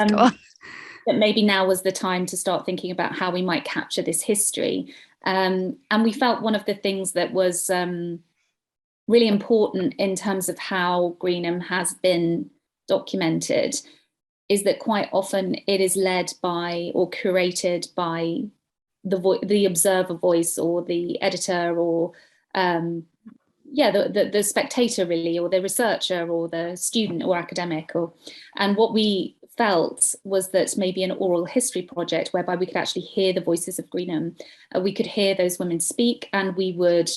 Go on. that maybe now was the time to start thinking about how we might capture this history. And we felt one of the things that was really important in terms of how Greenham has been documented is that quite often it is led by or curated by the observer voice or the editor or the spectator really, or the researcher or the student or academic. And what we felt was that maybe an oral history project whereby we could actually hear the voices of Greenham, we could hear those women speak, and we would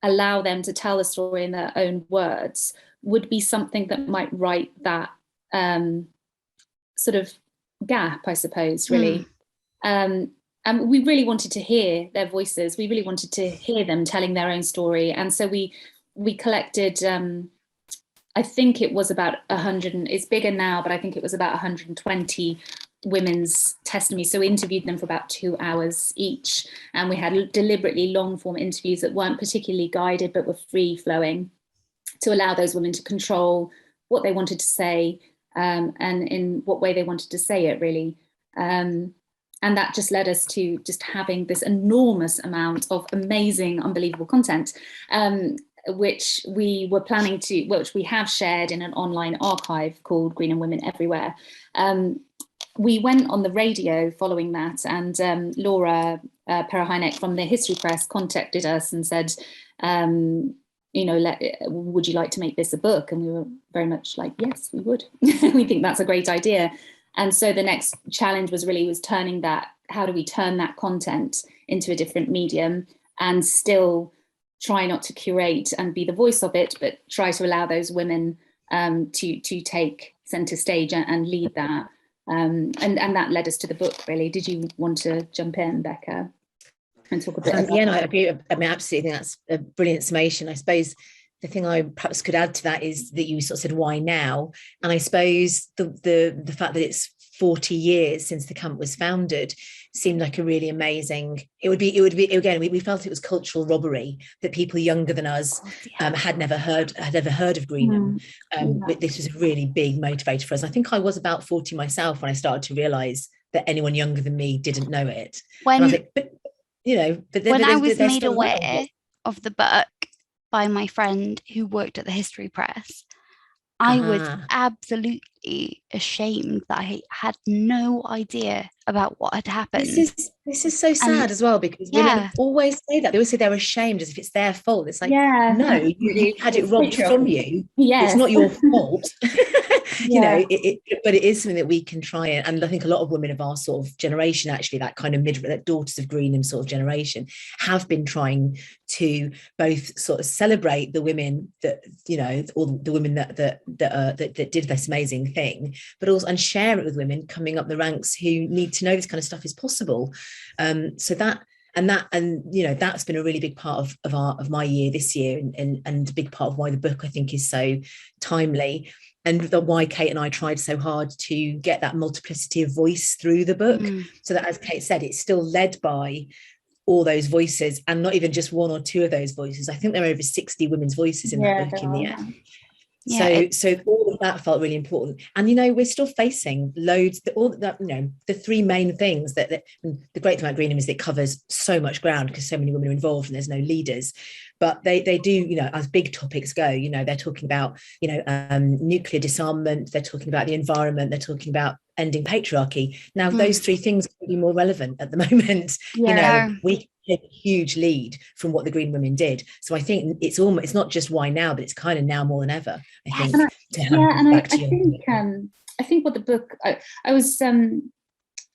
allow them to tell the story in their own words, would be something that might write that sort of gap, I suppose, really. And we really wanted to hear their voices. We really wanted to hear them telling their own story. And so we collected, I think it was about 100, it's bigger now, but I think it was about 120 women's testimony. So we interviewed them for about 2 hours each. And we had deliberately long form interviews that weren't particularly guided, but were free flowing to allow those women to control what they wanted to say and in what way they wanted to say it, really. And that just led us to just having this enormous amount of amazing, unbelievable content, which we were planning to, which we have shared in an online archive called Greenham Women Everywhere. We went on the radio following that, and Laura Peraheinek from the History Press contacted us and said, would you like to make this a book? And we were very much like, yes, we would. We think that's a great idea. And so the next challenge was turning that, how do we turn that content into a different medium and still try not to curate and be the voice of it, but try to allow those women to take centre stage and lead that. And that led us to the book, really. Did you want to jump in, Becca, and talk a bit about no, I agree. I mean, absolutely, I think that's a brilliant summation. I suppose the thing I perhaps could add to that is that you sort of said, why now? And I suppose the fact that it's 40 years since the camp was founded seemed like a really amazing, it would be again, we felt it was cultural robbery that people younger than us had never heard of Greenham. This was a really big motivator for us. I think I was about 40 myself when I started to realise that anyone younger than me didn't know it. And I was like, when I was made aware of the book by my friend who worked at the History Press, I was absolutely ashamed that I had no idea about what had happened. This is so sad as well, because women always say that. They always say they're ashamed as if it's their fault. It's like, no, you had it robbed from you. Yes. It's not your fault. But it is something that we can try and I think a lot of women of our sort of generation, actually, that kind of that daughters of Greenham sort of generation, have been trying to both sort of celebrate the women that, or the women that did this amazing thing, but also and share it with women coming up the ranks who need to know this kind of stuff is possible. So that's been a really big part of my year this year, and a big part of why the book, I think, is so timely, and why Kate and I tried so hard to get that multiplicity of voice through the book, so that, as Kate said, it's still led by all those voices, and not even just one or two of those voices. I think there are over 60 women's voices in that book in the end. So all of that felt really important. And, we're still facing loads, the three main things that the great thing about Greenham is that it covers so much ground because so many women are involved and there's no leaders. But they do, as big topics go, they're talking about, nuclear disarmament, they're talking about the environment, they're talking about ending patriarchy. Now, those three things could be more relevant at the moment. We take a huge lead from what the Green Women did. So I think it's not just why now, but it's kind of now more than ever, I think. I think what the book, I was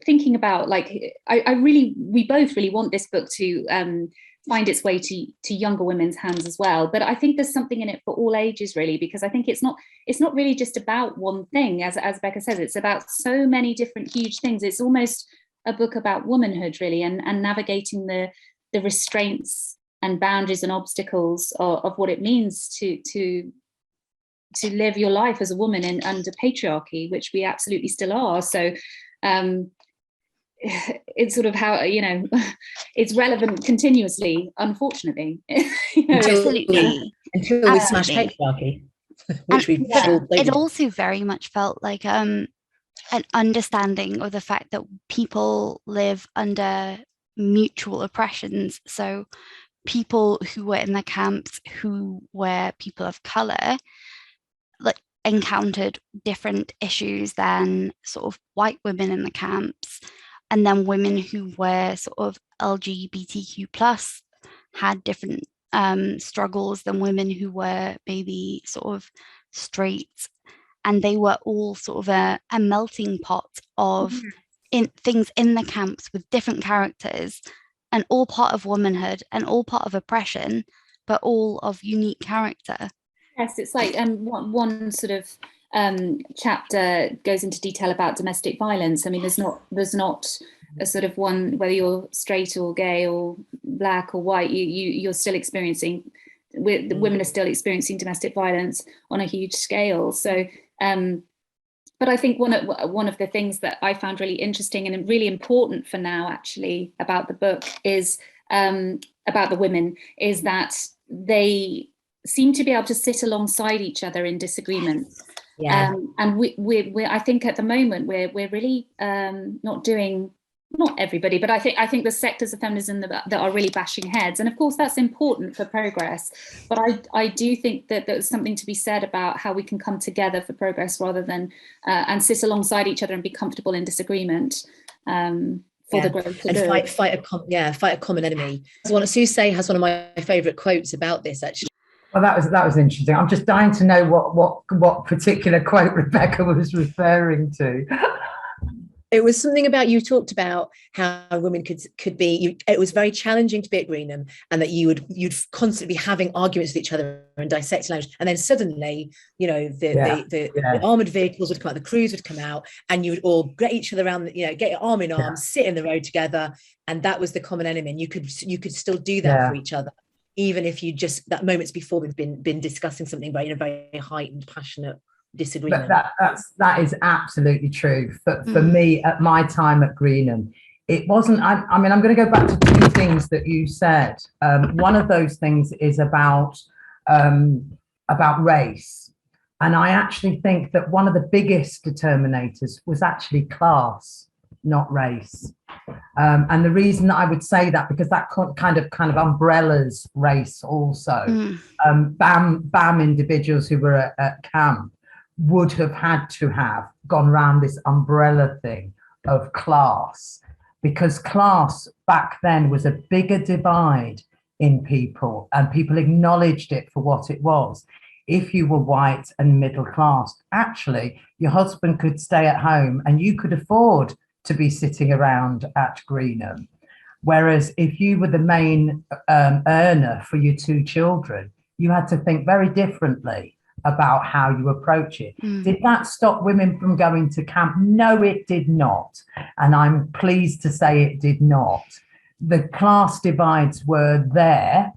thinking about, like, we both really want this book to find its way to younger women's hands as well. But I think there's something in it for all ages, really, because I think it's not really just about one thing, as Becca says, it's about so many different huge things. It's almost a book about womanhood, really, and navigating the restraints and boundaries and obstacles of what it means to live your life as a woman under patriarchy, which we absolutely still are. So it's sort of how, it's relevant continuously, unfortunately. Absolutely. Until we smash patriarchy, which we it also very much felt like an understanding of the fact that people live under mutual oppressions. So people who were in the camps who were people of colour, like, encountered different issues than sort of white women in the camps. And then women who were sort of LGBTQ plus had different struggles than women who were maybe sort of straight. And they were all sort of a melting pot of things in the camps with different characters, and all part of womanhood and all part of oppression, but all of unique character. Yes, it's like one sort of chapter goes into detail about domestic violence. I mean, there's not a sort of one, whether you're straight or gay or black or white, you're still experiencing, women are still experiencing domestic violence on a huge scale. So, but I think one of the things that I found really interesting and really important for now, actually, about the book is about the women, is that they seem to be able to sit alongside each other in disagreement. Yeah. And we I think at the moment we're really not doing, not everybody, but I think the sectors of feminism that are really bashing heads, and of course that's important for progress, but I do think that there's something to be said about how we can come together for progress rather than and sit alongside each other and be comfortable in disagreement for the greater good. And fight a common enemy. Suze has one of my favourite quotes about this, actually. Well, that was interesting. I'm just dying to know what particular quote Rebecca was referring to. It was something about, you talked about how women could be. It was very challenging to be at Greenham, and that you'd constantly be having arguments with each other and dissecting language. And then suddenly, the armoured vehicles would come out, the crews would come out, and you would all get each other around, get your arm in arm, sit in the road together, and that was the common enemy. And you could still do that for each other, even if you just that moments before we've been discussing something very heightened, passionate disagreement. But that is absolutely true. For me, at my time at Greenham, it wasn't. I mean, I'm going to go back to two things that you said. One of those things is about race, and I actually think that one of the biggest determinators was actually class, not race. And the reason I would say that, because that kind of umbrellas race also. BAM individuals who were at camp would have had to have gone around this umbrella thing of class, because class back then was a bigger divide in people, and people acknowledged it for what it was. If you were white and middle class, actually your husband could stay at home and you could afford to be sitting around at Greenham. Whereas if you were the main earner for your two children, you had to think very differently about how you approach it. Did that stop women from going to camp? No, it did not. And I'm pleased to say it did not. The class divides were there,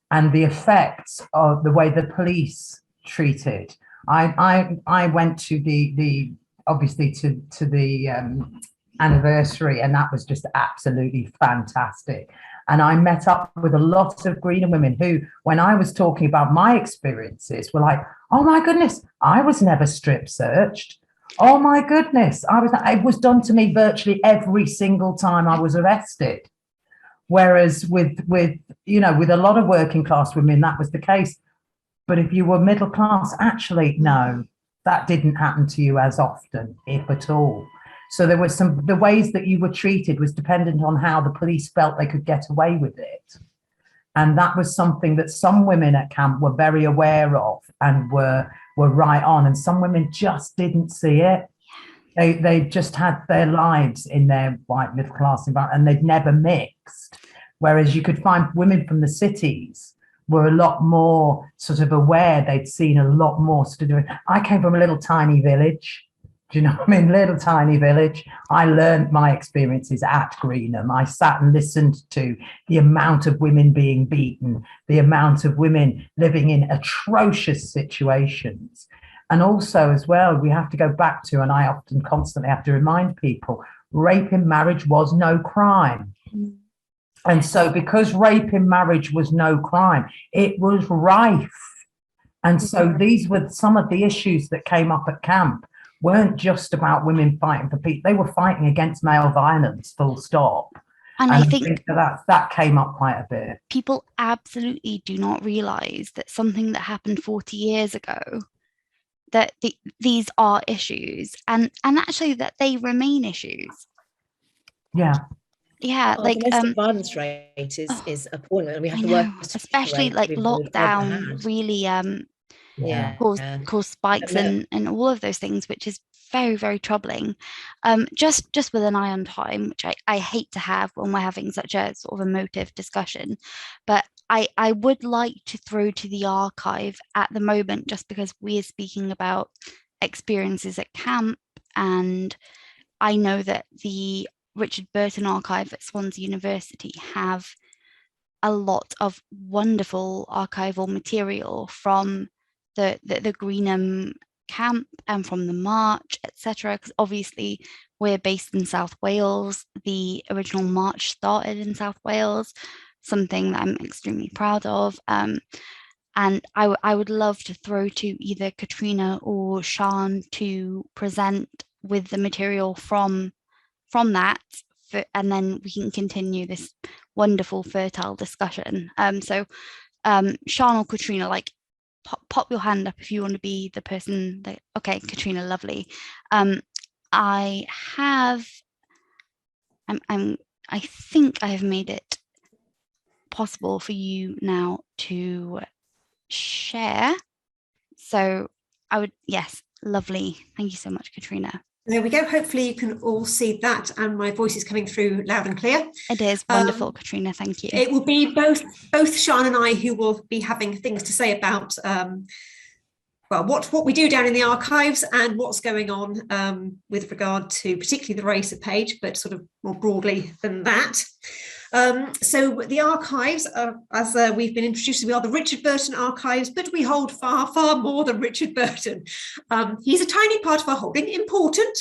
and the effects of the way the police treated. I went to the obviously to the anniversary, and that was just absolutely fantastic. And I met up with a lot of Greenham women who, when I was talking about my experiences, were like, oh my goodness, I was never strip searched. Oh my goodness, it was done to me virtually every single time I was arrested. Whereas with a lot of working class women, that was the case. But if you were middle class, actually, no, that didn't happen to you as often, if at all. So there was the ways that you were treated was dependent on how the police felt they could get away with it. And that was something that some women at camp were very aware of and were right on. And some women just didn't see it. They just had their lives in their white middle class environment, and they'd never mixed. Whereas you could find women from the cities were a lot more sort of aware. They'd seen a lot more sort of doing. I came from a little tiny village. Do you know what I mean? Little tiny village. I learned my experiences at Greenham. I sat and listened to the amount of women being beaten, the amount of women living in atrocious situations. And also as well, we have to go back to, and I often constantly have to remind people, rape in marriage was no crime. And so because rape in marriage was no crime, it was rife. And so these were some of the issues that came up at camp, weren't just about women fighting for peace. They were fighting against male violence, full stop. And I think that came up quite a bit. People absolutely do not realise that something that happened 40 years ago, that these are issues, and actually that they remain issues. Yeah. Yeah, like domestic violence rate is appalling, and we have the worst, especially like lockdown really caused spikes and all of those things, which is very, very troubling. Just with an eye on time, which I hate to have when we're having such a sort of emotive discussion, but I would like to throw to the archive at the moment, just because we're speaking about experiences at camp, and I know that the Richard Burton Archive at Swansea University have a lot of wonderful archival material from the Greenham camp and from the march, etc. Because obviously we're based in South Wales. The original march started in South Wales, something that I'm extremely proud of. And I would love to throw to either Katrina or Sian to present with the material from that, and then we can continue this wonderful, fertile discussion. So Sian or Katrina, like, pop your hand up if you want to be the person that, okay, Katrina, lovely. I think I have made it possible for you now to share. So yes, lovely. Thank you so much, Katrina. There we go. Hopefully you can all see that, and my voice is coming through loud and clear. It is wonderful, Katrina. Thank you. It will be both Sian and I who will be having things to say about what we do down in the archives and what's going on with regard to particularly the Raissa Page, but sort of more broadly than that. So the archives, as we've been introduced, we are the Richard Burton Archives, but we hold far, far more than Richard Burton. He's a tiny part of our holding, important,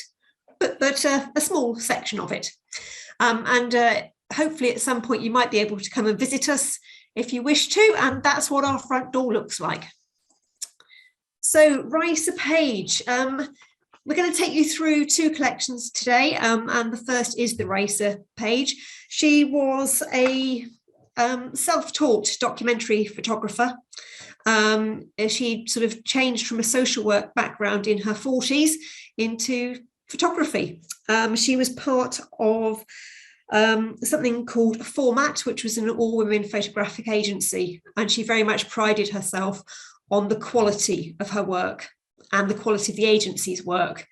but a small section of it. And hopefully at some point you might be able to come and visit us if you wish to, and that's what our front door looks like. So Raissa Page, we're going to take you through two collections today, and the first is the Raissa Page. She was a self-taught documentary photographer. She sort of changed from a social work background in her 40s into photography. She was part of something called Format, which was an all-women photographic agency, and she very much prided herself on the quality of her work and the quality of the agency's work.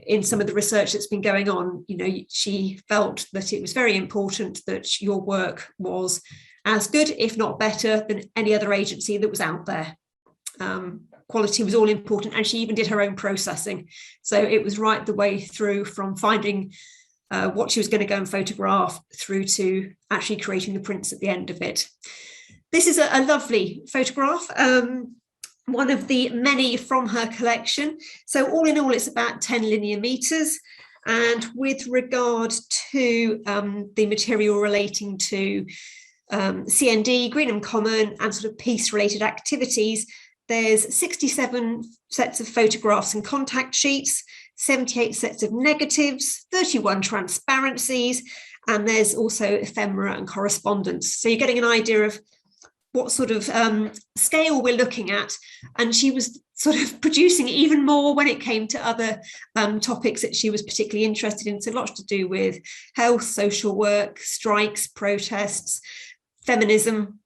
In some of the research that's been going on, she felt that it was very important that your work was as good, if not better, than any other agency that was out there. Quality was all important, and she even did her own processing. So it was right the way through from finding what she was going to go and photograph through to actually creating the prints at the end of it. This is a lovely photograph. One of the many from her collection. So all in all, it's about 10 linear meters. And with regard to the material relating to CND, Greenham Common, and sort of peace-related activities, there's 67 sets of photographs and contact sheets, 78 sets of negatives, 31 transparencies, and there's also ephemera and correspondence. So you're getting an idea of what sort of scale we're looking at. And she was sort of producing even more when it came to other topics that she was particularly interested in. So lots to do with health, social work, strikes, protests, feminism.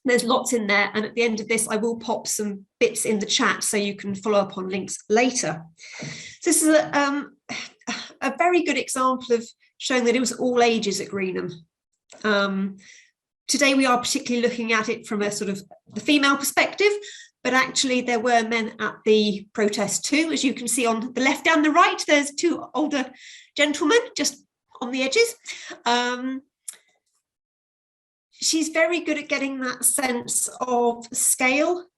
There's lots in there. And at the end of this, I will pop some bits in the chat so you can follow up on links later. So this is a very good example of showing that it was all ages at Greenham. Today, we are particularly looking at it from a sort of the female perspective, but actually there were men at the protest too. As you can see on the left and the right, there's two older gentlemen just on the edges. She's very good at getting that sense of scale.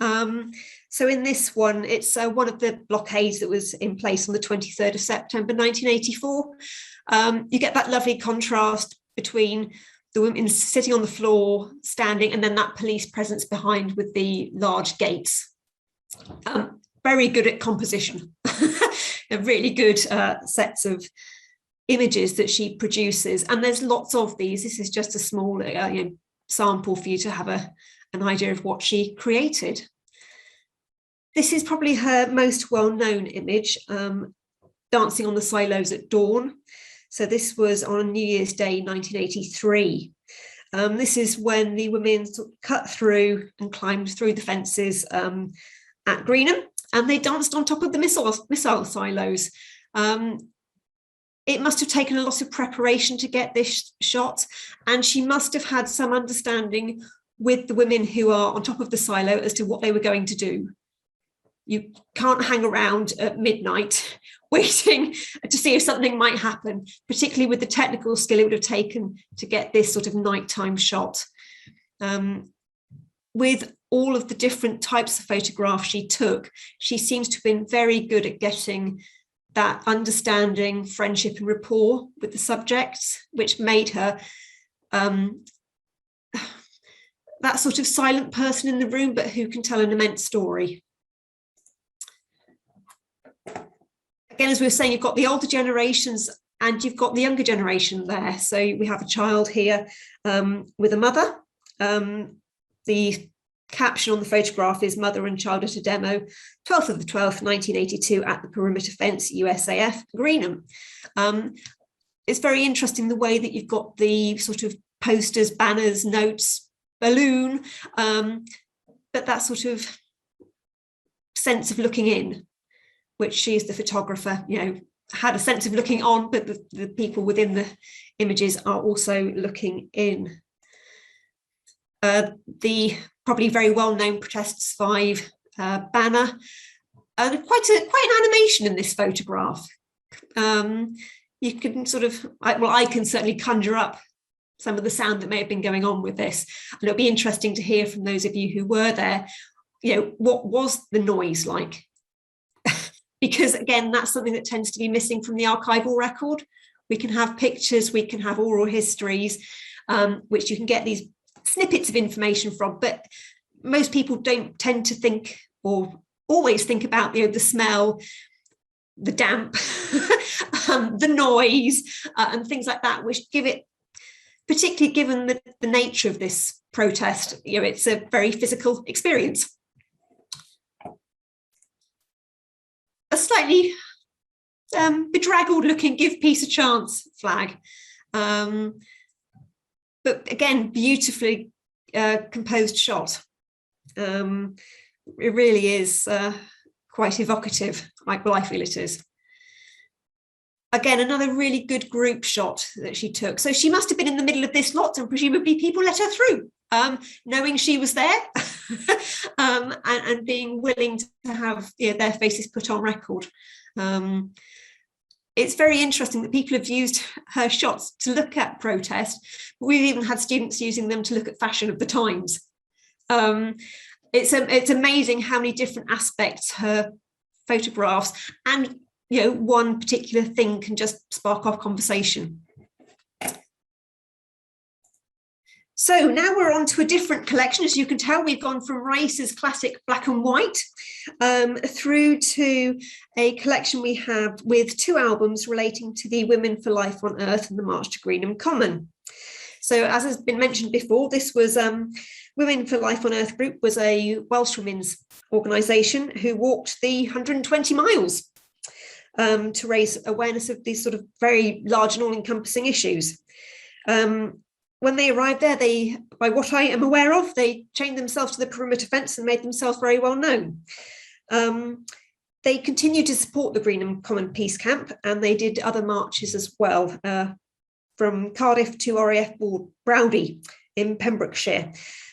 So in this one, it's one of the blockades that was in place on the 23rd of September, 1984. You get that lovely contrast between the women sitting on the floor, standing, and then that police presence behind with the large gates. very good at composition, really good sets of images that she produces. And there's lots of these. This is just a small sample for you to have an idea of what she created. This is probably her most well-known image, Dancing on the Silos at Dawn. So this was on New Year's Day, 1983. This is when the women sort of cut through and climbed through the fences at Greenham, and they danced on top of the missile silos. It must have taken a lot of preparation to get this shot, and she must have had some understanding with the women who are on top of the silo as to what they were going to do. You can't hang around at midnight waiting to see if something might happen, particularly with the technical skill it would have taken to get this sort of nighttime shot. With all of the different types of photographs she took, she seems to have been very good at getting that understanding, friendship and rapport with the subjects, which made her that sort of silent person in the room, but who can tell an immense story. Again, as we were saying, you've got the older generations and you've got the younger generation there. So we have a child here with a mother. The caption on the photograph is "Mother and Child at a Demo, 12th of the 12th, 1982 at the Perimeter Fence, USAF, Greenham." It's very interesting the way that you've got the sort of posters, banners, notes, balloon, but that sort of sense of looking in, which she as the photographer, had a sense of looking on, but the people within the images are also looking in. The probably very well-known Protests 5 banner, and quite an animation in this photograph. You can sort of, I can certainly conjure up some of the sound that may have been going on with this, and it'll be interesting to hear from those of you who were there, what was the noise like? Because again, that's something that tends to be missing from the archival record. We can have pictures, we can have oral histories, which you can get these snippets of information from, but most people don't tend to think or always think about the smell, the damp, the noise, and things like that, which give it, particularly given the nature of this protest, it's a very physical experience. A slightly bedraggled looking "Give Peace a Chance" flag. But again, beautifully composed shot. It really is quite evocative, I feel it is. Again, another really good group shot that she took. So she must have been in the middle of this lot, and presumably people let her through, knowing she was there, and being willing to have their faces put on record. It's very interesting that people have used her shots to look at protest. We've even had students using them to look at fashion of the times. It's amazing how many different aspects her photographs and one particular thing can just spark off conversation. So now we're on to a different collection. As you can tell, we've gone from Raissa's classic black and white through to a collection we have with 2 albums relating to the Women for Life on Earth and the March to Greenham Common. So as has been mentioned before, this was Women for Life on Earth group was a Welsh women's organisation who walked the 120 miles to raise awareness of these sort of very large and all-encompassing issues. When they arrived there, by what I am aware of, they chained themselves to the perimeter fence and made themselves very well known. They continued to support the Greenham Common Peace Camp, and they did other marches as well, from Cardiff to RAF Browdy in Pembrokeshire.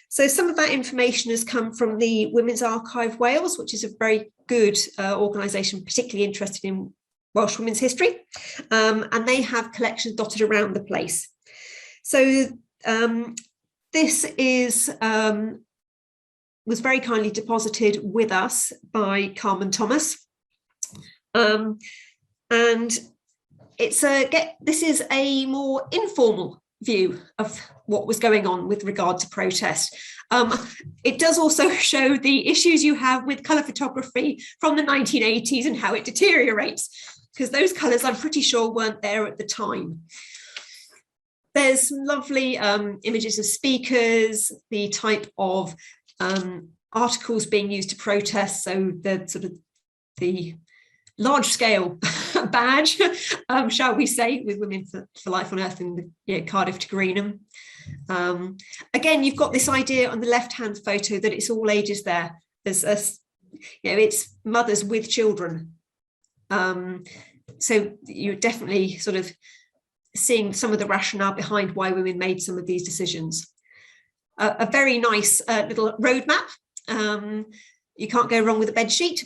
So some of that information has come from the Women's Archive Wales, which is a very good organisation, particularly interested in Welsh women's history, and they have collections dotted around the place. So this was very kindly deposited with us by Carmen Thomas, and this is a more informal view of what was going on with regard to protest. It does also show the issues you have with colour photography from the 1980s and how it deteriorates, because those colours I'm pretty sure weren't there at the time. There's some lovely images of speakers, the type of articles being used to protest, so the sort of the large scale badge, shall we say, with Women for Life on Earth in the Cardiff to Greenham. Again, you've got this idea on the left-hand photo that it's all ages there. There's it's mothers with children. So you're definitely sort of seeing some of the rationale behind why women made some of these decisions. A very nice little roadmap. You can't go wrong with a bed sheet.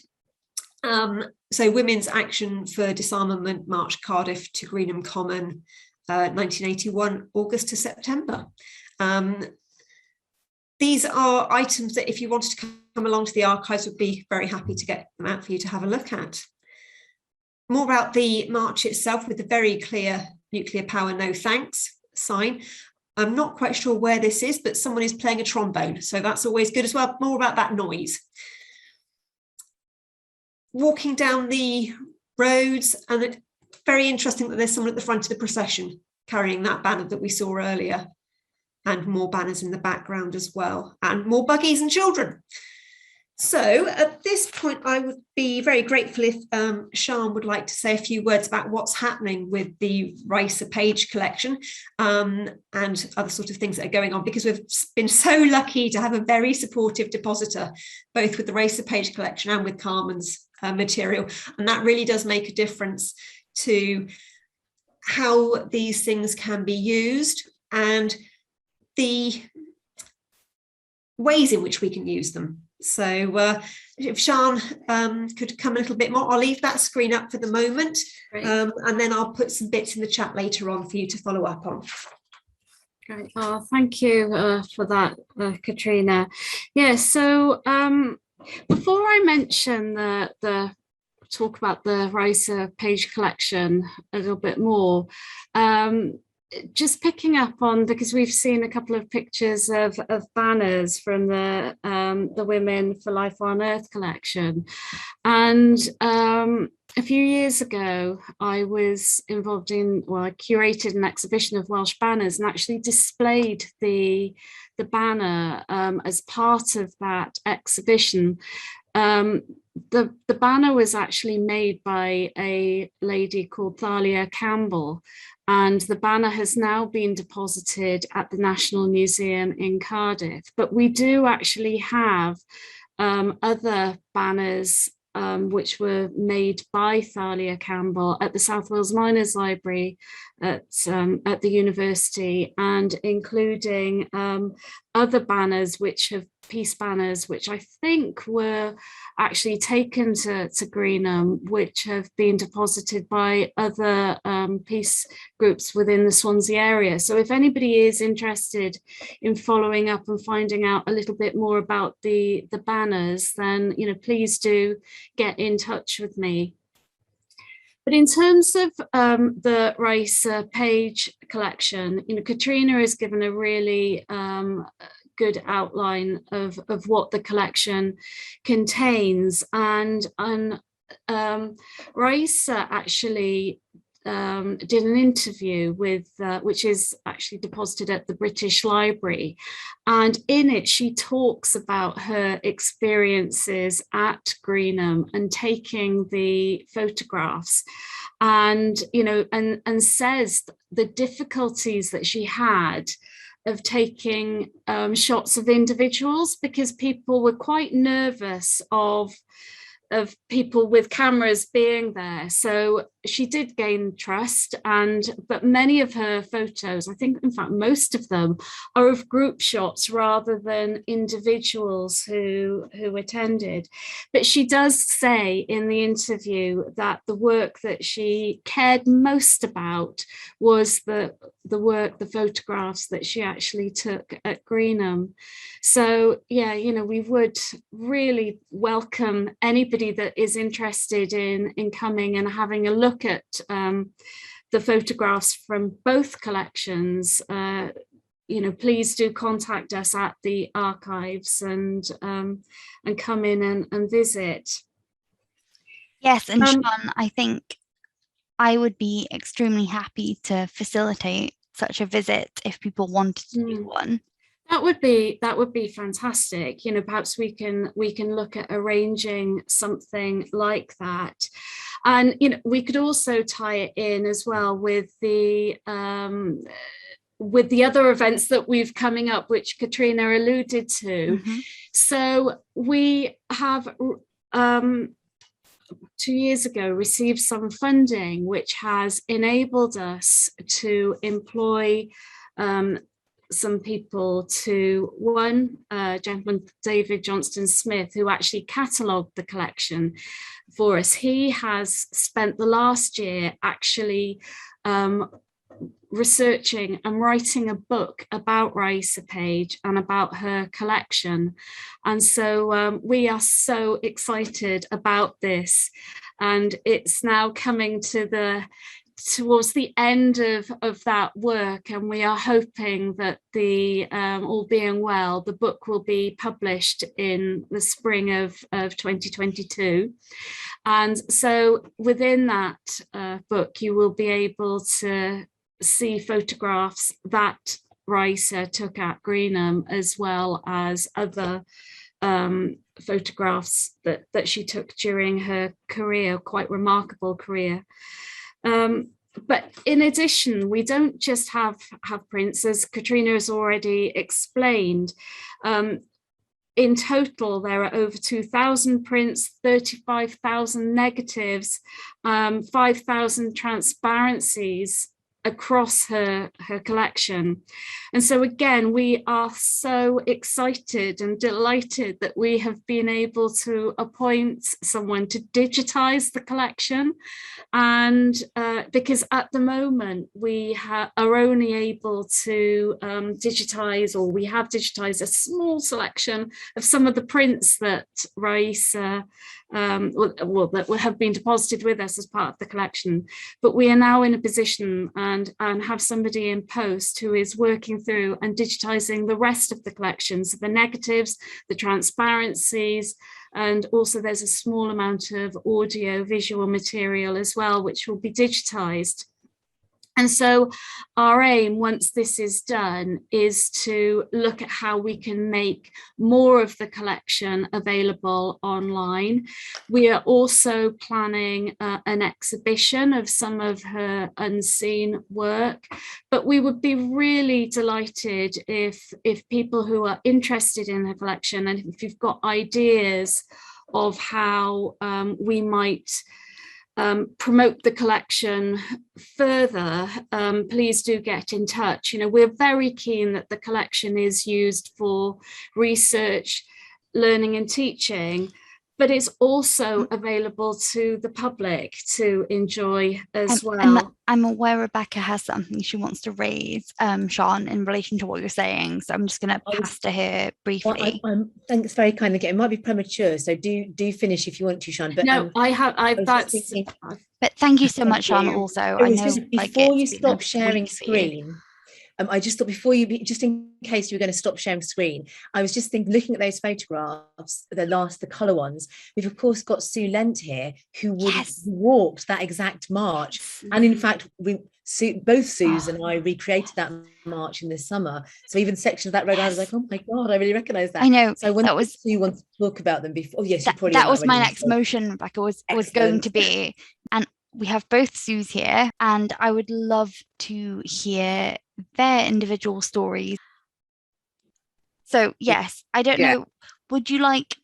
So Women's Action for Disarmament March Cardiff to Greenham Common, 1981, August to September. These are items that if you wanted to come along to the archives, would be very happy to get them out for you to have a look at. More about the march itself, with the very clear nuclear power no thanks sign. I'm not quite sure where this is, but someone is playing a trombone, so that's always good as well. More about that noise. Walking down the roads, and it's very interesting that there's someone at the front of the procession carrying that banner that we saw earlier, and more banners in the background as well, and more buggies and children. So at this point, I would be very grateful if Sian would like to say a few words about what's happening with the Raissa Page collection and other sort of things that are going on, because we've been so lucky to have a very supportive depositor, both with the Raissa Page collection and with Carmen's material. And that really does make a difference to how these things can be used and the ways in which we can use them. So if Sian could come a little bit more, I'll leave that screen up for the moment, and then I'll put some bits in the chat later on for you to follow up on. Great. Oh, thank you for that, Katrina. Yeah, so before I mention the talk about the Raissa Page collection a little bit more, just picking up on, because we've seen a couple of pictures of banners from the Women for Life on Earth collection. And a few years ago, I was involved in, well, I curated an exhibition of Welsh banners and actually displayed the banner as part of that exhibition. The banner was actually made by a lady called Thalia Campbell, and the banner has now been deposited at the National Museum in Cardiff. But we do actually have other banners which were made by Thalia Campbell at the South Wales Miners Library at the university, and including other banners which have peace banners, which I think were actually taken to Greenham, which have been deposited by other peace groups within the Swansea area. So if anybody is interested in following up and finding out a little bit more about the banners, then please do get in touch with me. But in terms of the Raissa Page collection, Katrina has given a really good outline of what the collection contains, and Raissa actually did an interview with which is actually deposited at the British Library, and in it she talks about her experiences at Greenham and taking the photographs, and and says the difficulties that she had of taking shots of individuals, because people were quite nervous of people with cameras being there. So she did gain trust, but many of her photos, I think in fact most of them, are of group shots rather than individuals who attended. But she does say in the interview that the work that she cared most about was the photographs that she actually took at Greenham. So yeah, we would really welcome anybody that is interested in coming and having a look at the photographs from both collections, please do contact us at the archives and come in and visit. Yes, and Sean, I think I would be extremely happy to facilitate such a visit if people wanted to do one. That would be fantastic. Perhaps we can look at arranging something like that. And we could also tie it in as well with the other events that we've coming up, which Katrina alluded to. Mm-hmm. So we have 2 years ago received some funding which has enabled us to employ some people to one gentleman, David Johnston Smith, who actually catalogued the collection for us. He has spent the last year actually researching and writing a book about Raissa Page and about her collection. And so we are so excited about this, and it's now coming towards the end of that work, and we are hoping that all being well, the book will be published in the spring of 2022. And so within that book, you will be able to see photographs that Raissa took at Greenham, as well as other photographs that she took during her career, quite remarkable career. But in addition, we don't just have prints, as Katrina has already explained. In total, there are over 2,000 prints, 35,000 negatives, 5,000 transparencies across her collection. And so again, we are so excited and delighted that we have been able to appoint someone to digitize the collection. And because at the moment we are only able to digitize, or we have digitized a small selection of some of the prints that Raissa that have been deposited with us as part of the collection. But we are now in a position and have somebody in post who is working through and digitizing the rest of the collection, so the negatives, the transparencies, and also there's a small amount of audio visual material as well, which will be digitized. And so our aim, once this is done, is to look at how we can make more of the collection available online. We are also planning an exhibition of some of her unseen work, but we would be really delighted if people who are interested in her collection, and if you've got ideas of how we might promote the collection further, please do get in touch. We're very keen that the collection is used for research, learning and teaching, but it's also available to the public to enjoy as well. I'm aware Rebecca has something she wants to raise, Sean, in relation to what you're saying. So I'm just going to pass to her briefly. Well, thanks, very kind again. It might be premature, so do finish if you want to, Sean. But no, but thank you so much, Sean. Also, I know before you stop sharing screen. I just thought before just in case you were going to stop sharing screen, I was just thinking, looking at those photographs, the colour ones, we've of course got Sue Lent here, who walked that exact march. And in fact, both Suze and I recreated that march in the summer. So even sections of that road, I was like, oh my God, I really recognise that. I know. So I wonder if Sue wants to talk about them before. Oh yes, you probably that was my next motion, Rebecca, was going to be. And we have both Sues here, and I would love to hear their individual stories. So yes, I don't know, would you like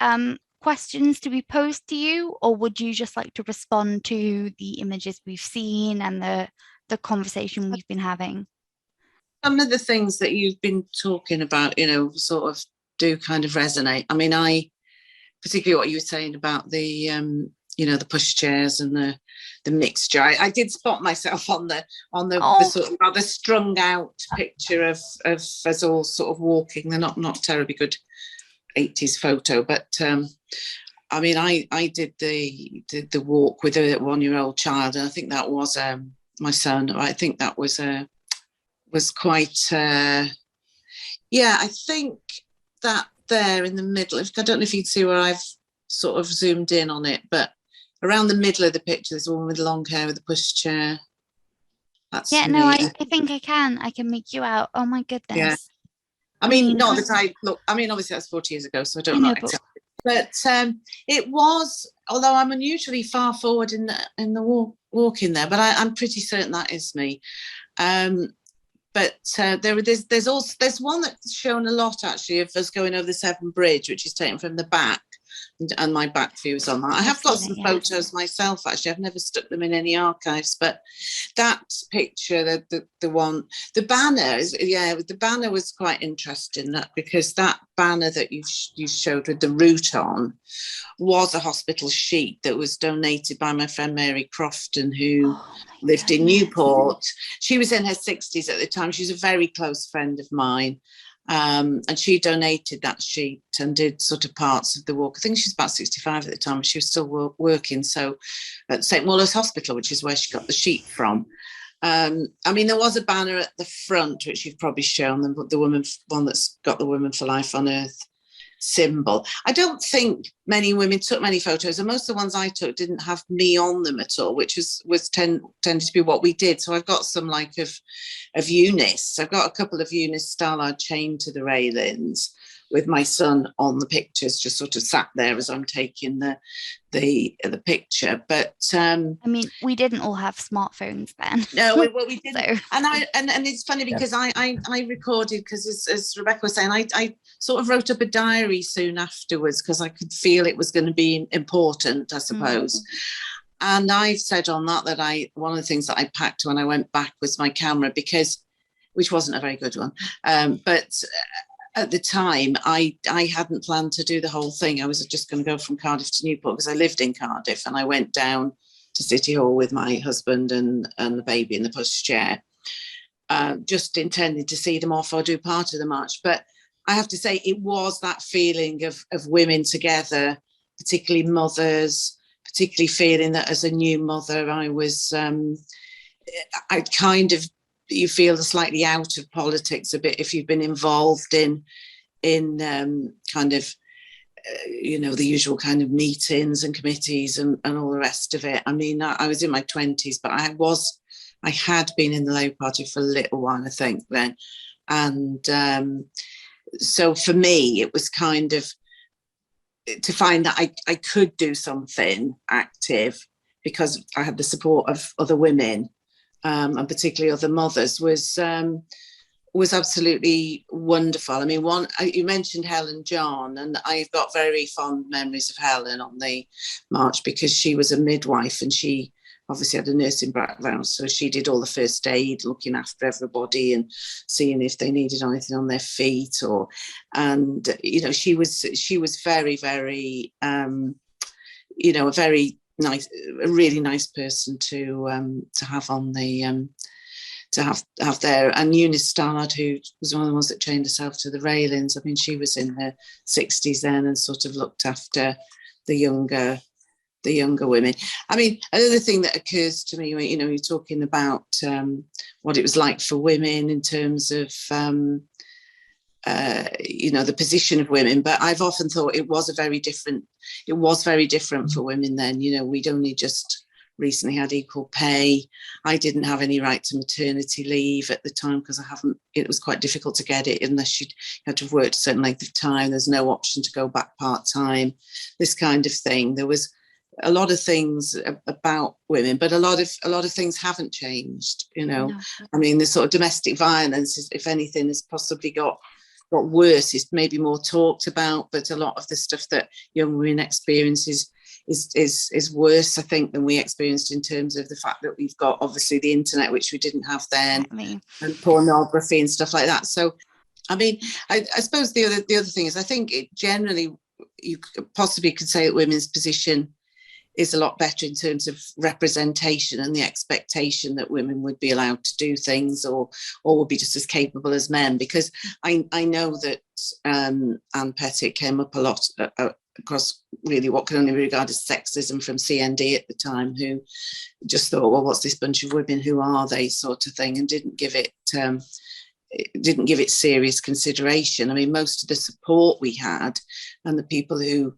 questions to be posed to you, or would you just like to respond to the images we've seen and the conversation we've been having? Some of the things that you've been talking about, sort of do kind of resonate. I mean, particularly what you were saying about the the pushchairs and the mixture. I did spot myself on the sort of rather strung out picture of us all sort of walking. They're not terribly good 80s photo, but I did the walk with a 1-year-old child, and I think that was my son. I think that was quite, yeah, I think that there in the middle, I don't know if you can see where I've sort of zoomed in on it, but around the middle of the picture, there's a woman with long hair with a pushchair. That's yeah, me. no, I think I can make you out. Oh my goodness. Yeah. I mean, not that I look, I mean, obviously that's 40 years ago, so I don't know exactly. But it was, although I'm unusually far forward in the walk in there, but I'm pretty certain that is me. But there's one that's shown a lot actually of us going over the Severn Bridge, which is taken from the back, and my back view is on that. I have got some photos myself actually. I've never stuck them in any archives, but that picture, the one, the banner is, the banner was quite interesting, that because that banner that you showed with the route on was a hospital sheet that was donated by my friend Mary Crofton, who lived in Newport. She was in her 60s at the time. She was a very close friend of mine. And she donated that sheet and did sort of parts of the walk. I think she was about 65 at the time. She was still working at St Mullers Hospital, which is where she got the sheet from. I mean, there was a banner at the front, which you've probably shown them, but the one that's got the Women for Life on Earth symbol. I don't think many women took many photos, and most of the ones I took didn't have me on them at all, which tended to be what we did. So I've got some like of Eunice. I've got a couple of Eunice Stallard chained to the railings with my son on the pictures, just sort of sat there as I'm taking the picture. But I mean, we didn't all have smartphones then. No, we didn't. So. And it's funny because I recorded, because as Rebecca was saying, I sort of wrote up a diary soon afterwards because I could feel it was going to be important, I suppose. And I've said on that one of the things that I packed when I went back was my camera, which wasn't a very good one, but at the time, I hadn't planned to do the whole thing. I was just going to go from Cardiff to Newport because I lived in Cardiff, and I went down to City Hall with my husband and the baby in the pushchair, just intending to see them off or do part of the march. But I have to say, it was that feeling of women together, particularly mothers, particularly feeling that as a new mother, I was, you feel slightly out of politics a bit if you've been involved in kind of, the usual kind of meetings and committees and all the rest of it. I mean, I was in my 20s, but I had been in the Labour Party for a little while, I think, then. And so for me, it was kind of to find that I could do something active because I had the support of other women, and particularly other mothers, was absolutely wonderful. I mean, you mentioned Helen John, and I've got very fond memories of Helen on the march because she was a midwife and she obviously had a nursing background, so she did all the first aid, looking after everybody and seeing if they needed anything on their feet, she was very, very, a very nice, a really nice person to have on the to have there. And Eunice Stannard, who was one of the ones that chained herself to the railings, I mean, she was in her 60s then and sort of looked after the younger women. I mean, another thing that occurs to me when you're talking about what it was like for women in terms of the position of women, but I've often thought it was very different for women then. We'd only just recently had equal pay. I didn't have any right to maternity leave at the time because it was quite difficult to get it unless you had to have worked a certain length of time. There's no option to go back part-time, this kind of thing. There was a lot of things about women, but a lot of things haven't changed, No. I mean, the sort of domestic violence, if anything, has possibly got worse. It's maybe more talked about, but a lot of the stuff that young women experience is worse, I think, than we experienced in terms of the fact that we've got obviously the internet, which we didn't have then, and pornography and stuff like that. So, I mean, I suppose the other thing is, I think generally you possibly could say that women's position is a lot better in terms of representation and the expectation that women would be allowed to do things or would be just as capable as men, because I know that Anne Pettit came up a lot across really what can only be regarded as sexism from CND at the time, who just thought, well, what's this bunch of women, who are they, sort of thing, and didn't give it serious consideration. I mean, most of the support we had and the people who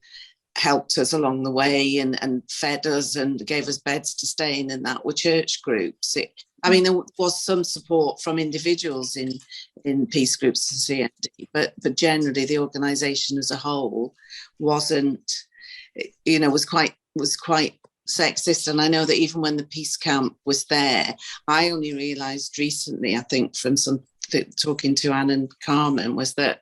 helped us along the way and fed us and gave us beds to stay in and that were church groups. I mean, there was some support from individuals in peace groups and CND, but generally the organisation as a whole wasn't, you know, was quite sexist. And I know that even when the peace camp was there, I only realised recently, I think from talking to Anne and Carmen, was that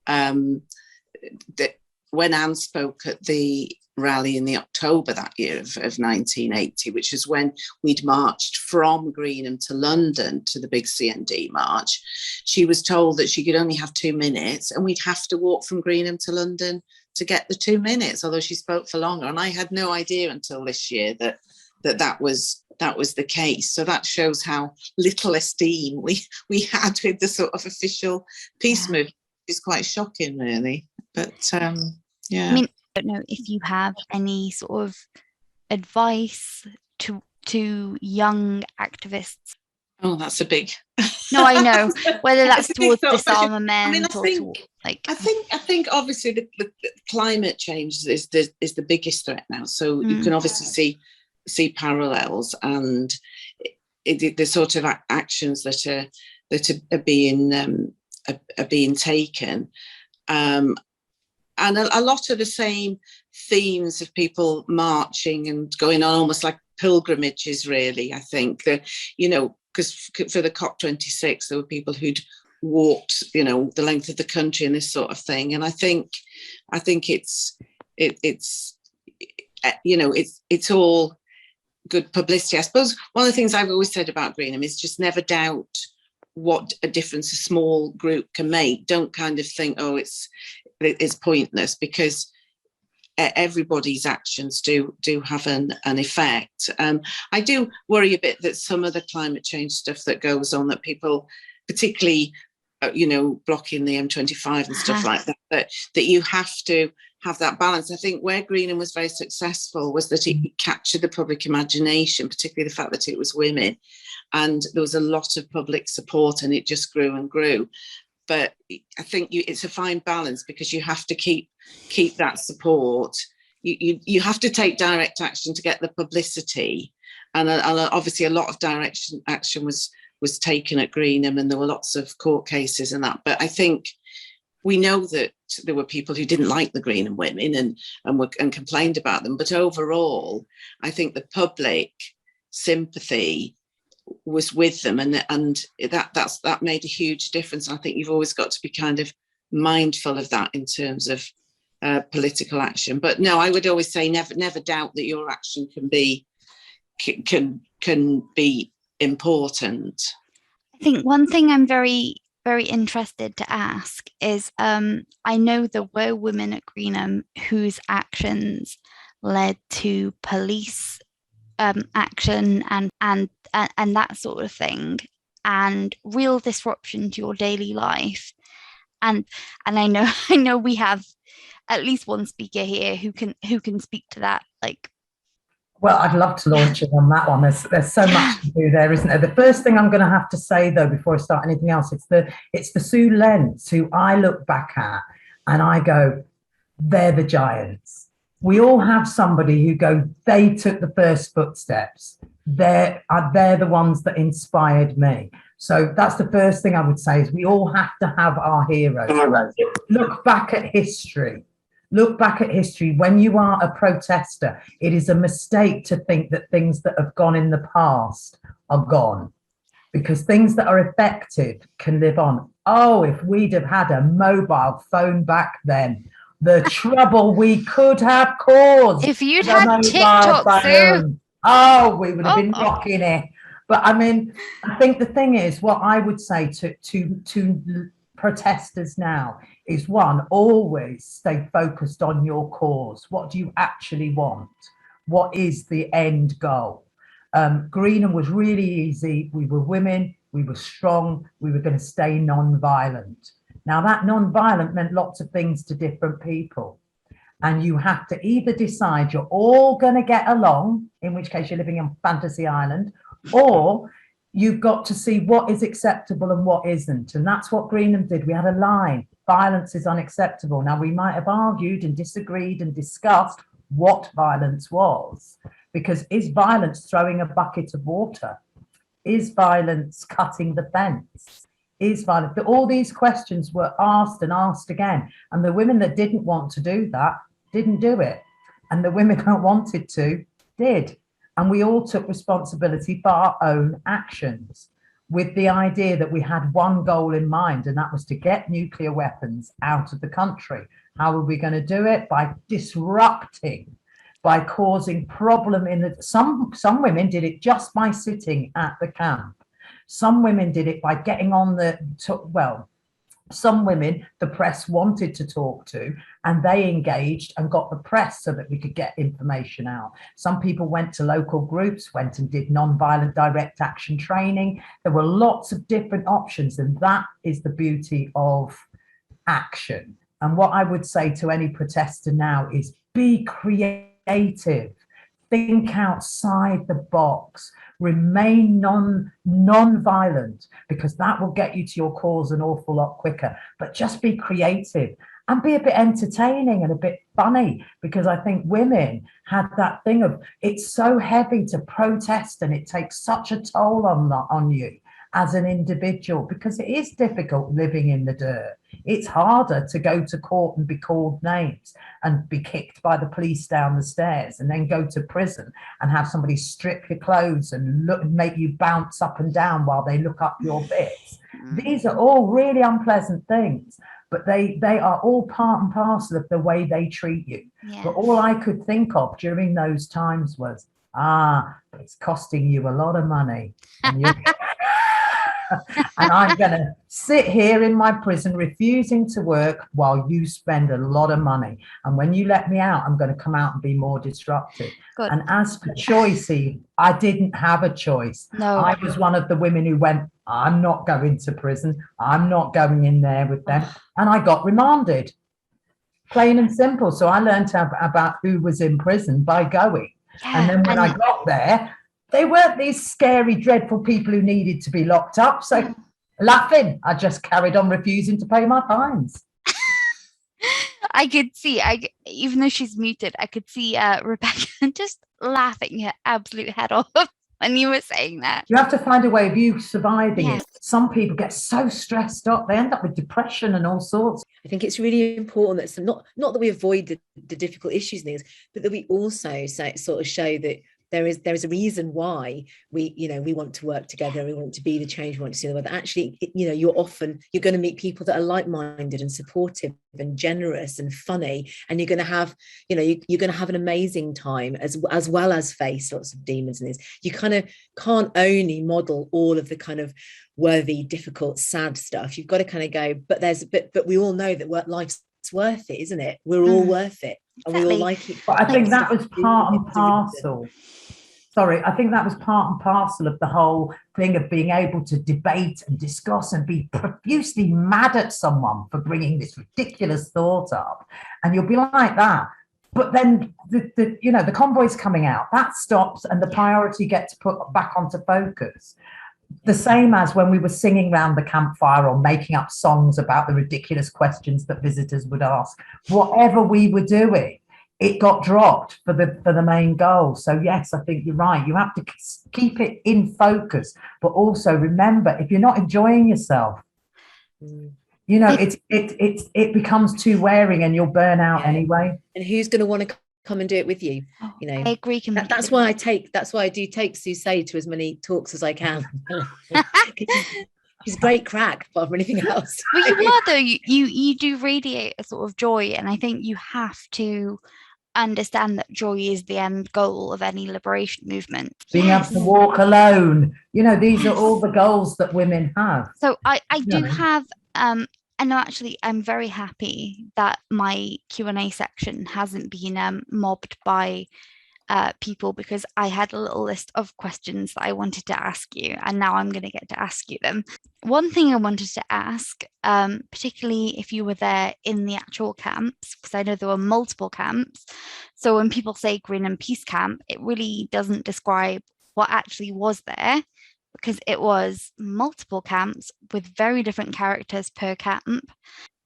that when Anne spoke at the rally in the October that year of 1980, which is when we'd marched from Greenham to London to the big CND march, she was told that she could only have 2 minutes and we'd have to walk from Greenham to London to get the 2 minutes, although she spoke for longer. And I had no idea until this year that was the case. So that shows how little esteem we had with the sort of official peace movement. It's quite shocking, really. But yeah. I mean, I don't know if you have any sort of advice to young activists. Oh, that's a big. No, I know. Whether that's towards disarmament, I mean, I think obviously the climate change is the biggest threat now. So you can obviously see parallels, and the sort of actions that are being taken. And a lot of the same themes of people marching and going on almost like pilgrimages, really, I think. That, you know, because for the COP26, there were people who'd walked, you know, the length of the country and this sort of thing. And I think it's you know, it's all good publicity. I suppose one of the things I've always said about Greenham is just never doubt what a difference a small group can make. Don't kind of think, oh, it's pointless, because everybody's actions do have an effect. I do worry a bit that some of the climate change stuff that goes on, that people, particularly, you know, blocking the M25 and stuff like that you have to have that balance. I think where Greenham was very successful was that it captured the public imagination, particularly the fact that it was women, and there was a lot of public support, and it just grew and grew. But I think it's a fine balance, because you have to keep that support. You have to take direct action to get the publicity, and obviously a lot of action was taken at Greenham, and there were lots of court cases and that. But I think we know that there were people who didn't like the Greenham women and complained about them. But overall, I think the public sympathy was with them, and that made a huge difference. I think you've always got to be kind of mindful of that in terms of political action. But no, I would always say never doubt that your action can be important. I think one thing I'm very, very interested to ask is, I know there were women at Greenham whose actions led to police action and that sort of thing, and real disruption to your daily life. And I know we have at least one speaker here who can speak to that. Like, well, I'd love to launch it on that one. There's so much to do there, isn't there? The first thing I'm going to have to say, though, before I start anything else, it's the Sue Lents who I look back at and I go, they're the giants. We all have somebody who go, they took the first footsteps. They're the ones that inspired me. So that's the first thing I would say, is we all have to have our heroes. Look back at history. Look back at history. When you are a protester, it is a mistake to think that things that have gone in the past are gone, because things that are effective can live on. Oh, if we'd have had a mobile phone back then, the trouble we could have caused. If you'd had TikTok, Sue. Oh, we would have been rocking it. But I mean, I think the thing is, what I would say to protesters now is, one, always stay focused on your cause. What do you actually want? What is the end goal? Greenham was really easy. We were women, we were strong, we were going to stay non-violent. Now that non-violent meant lots of things to different people. And you have to either decide you're all going to get along, in which case you're living on fantasy island, or you've got to see what is acceptable and what isn't. And that's what Greenham did. We had a line: violence is unacceptable. Now, we might have argued and disagreed and discussed what violence was, because is violence throwing a bucket of water? Is violence cutting the fence? Is violence? All these questions were asked and asked again. And the women that didn't want to do that didn't do it. And the women that wanted to did. And we all took responsibility for our own actions, with the idea that we had one goal in mind, and that was to get nuclear weapons out of the country. How were we going to do it? By disrupting, by causing problem in the, some women did it just by sitting at the camp. Some women did it by getting on the, well, some women the press wanted to talk to, and they engaged and got the press so that we could get information out. Some people went to local groups, went and did non-violent direct action training. There were lots of different options, and that is the beauty of action. And what I would say to any protester now is be creative, think outside the box, remain non-violent, because that will get you to your cause an awful lot quicker. But just be creative and be a bit entertaining and a bit funny, because I think women had that thing of, it's so heavy to protest and it takes such a toll on you as an individual, because it is difficult living in the dirt. It's harder to go to court and be called names and be kicked by the police down the stairs, and then go to prison and have somebody strip your clothes and look and make you bounce up and down while they look up your bits. These are all really unpleasant things, but they are all part and parcel of the way they treat you. Yes. But all I could think of during those times was, it's costing you a lot of money. And you're and I'm going to sit here in my prison refusing to work while you spend a lot of money. And when you let me out, I'm going to come out and be more disruptive. Good. And as for choice, I didn't have a choice. No. I was one of the women who went, I'm not going to prison. I'm not going in there with them. And I got remanded. Plain and simple. So I learned about who was in prison by going. Yeah, and then when I got there, they weren't these scary, dreadful people who needed to be locked up. So laughing, I just carried on refusing to pay my fines. I could see, even though she's muted, I could see Rebecca just laughing her absolute head off when you were saying that. You have to find a way of you surviving it. Some people get so stressed up, they end up with depression and all sorts. I think it's really important that not that we avoid the difficult issues and things, but that we also sort of show that there is a reason why we want to work together, we want to be the change we want to see in the world. Actually, you're going to meet people that are like-minded and supportive and generous and funny, and you're going to have you're going to have an amazing time as well as face lots of demons and this. You kind of can't only model all of the kind of worthy, difficult, sad stuff. You've got to kind of go, but we all know that life's worth it, isn't it? We're all worth it, and we all like it. But I think that was part and parcel. Sorry, I think that was part and parcel of the whole thing of being able to debate and discuss and be profusely mad at someone for bringing this ridiculous thought up. And you'll be like that. But then the convoy's coming out, that stops, and the priority gets put back onto focus. The same as when we were singing round the campfire or making up songs about the ridiculous questions that visitors would ask. Whatever we were doing, it got dropped for the main goal. So yes, I think you're right. You have to keep it in focus, but also remember, if you're not enjoying yourself, it becomes too wearing and you'll burn out anyway. And who's going to want to come and do it with you? I agree. That's why I do take Susay to as many talks as I can. She's great crack, apart from anything else. But you are, though. You do radiate a sort of joy, and I think you have to understand that joy is the end goal of any liberation movement. Being able to walk alone. These are all the goals that women have. So I do have, and actually I'm very happy that my Q&A section hasn't been mobbed by people, because I had a little list of questions that I wanted to ask you, and now I'm going to get to ask you them. One thing I wanted to ask, particularly if you were there in the actual camps, because I know there were multiple camps. So when people say Greenham Peace Camp, it really doesn't describe what actually was there, because it was multiple camps with very different characters per camp.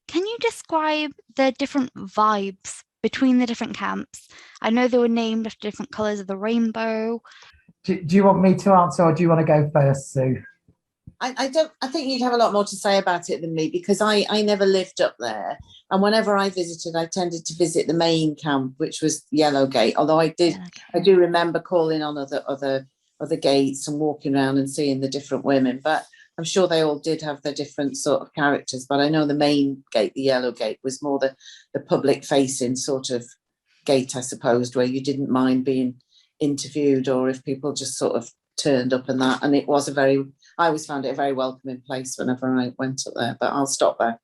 Can you describe the different vibes between the different camps? I know they were named after different colours of the rainbow. Do you want me to answer, or do you want to go first, Sue? I think you'd have a lot more to say about it than me, because I never lived up there, and whenever I visited, I tended to visit the main camp, which was Yellowgate. Although I do remember calling on other gates and walking around and seeing the different women, but I'm sure they all did have their different sort of characters. But I know the main gate, the Yellowgate, was more the public facing sort of gate, I suppose, where you didn't mind being interviewed, or if people just sort of turned up and that. And it was I always found it a very welcoming place whenever I went up there. But I'll stop there.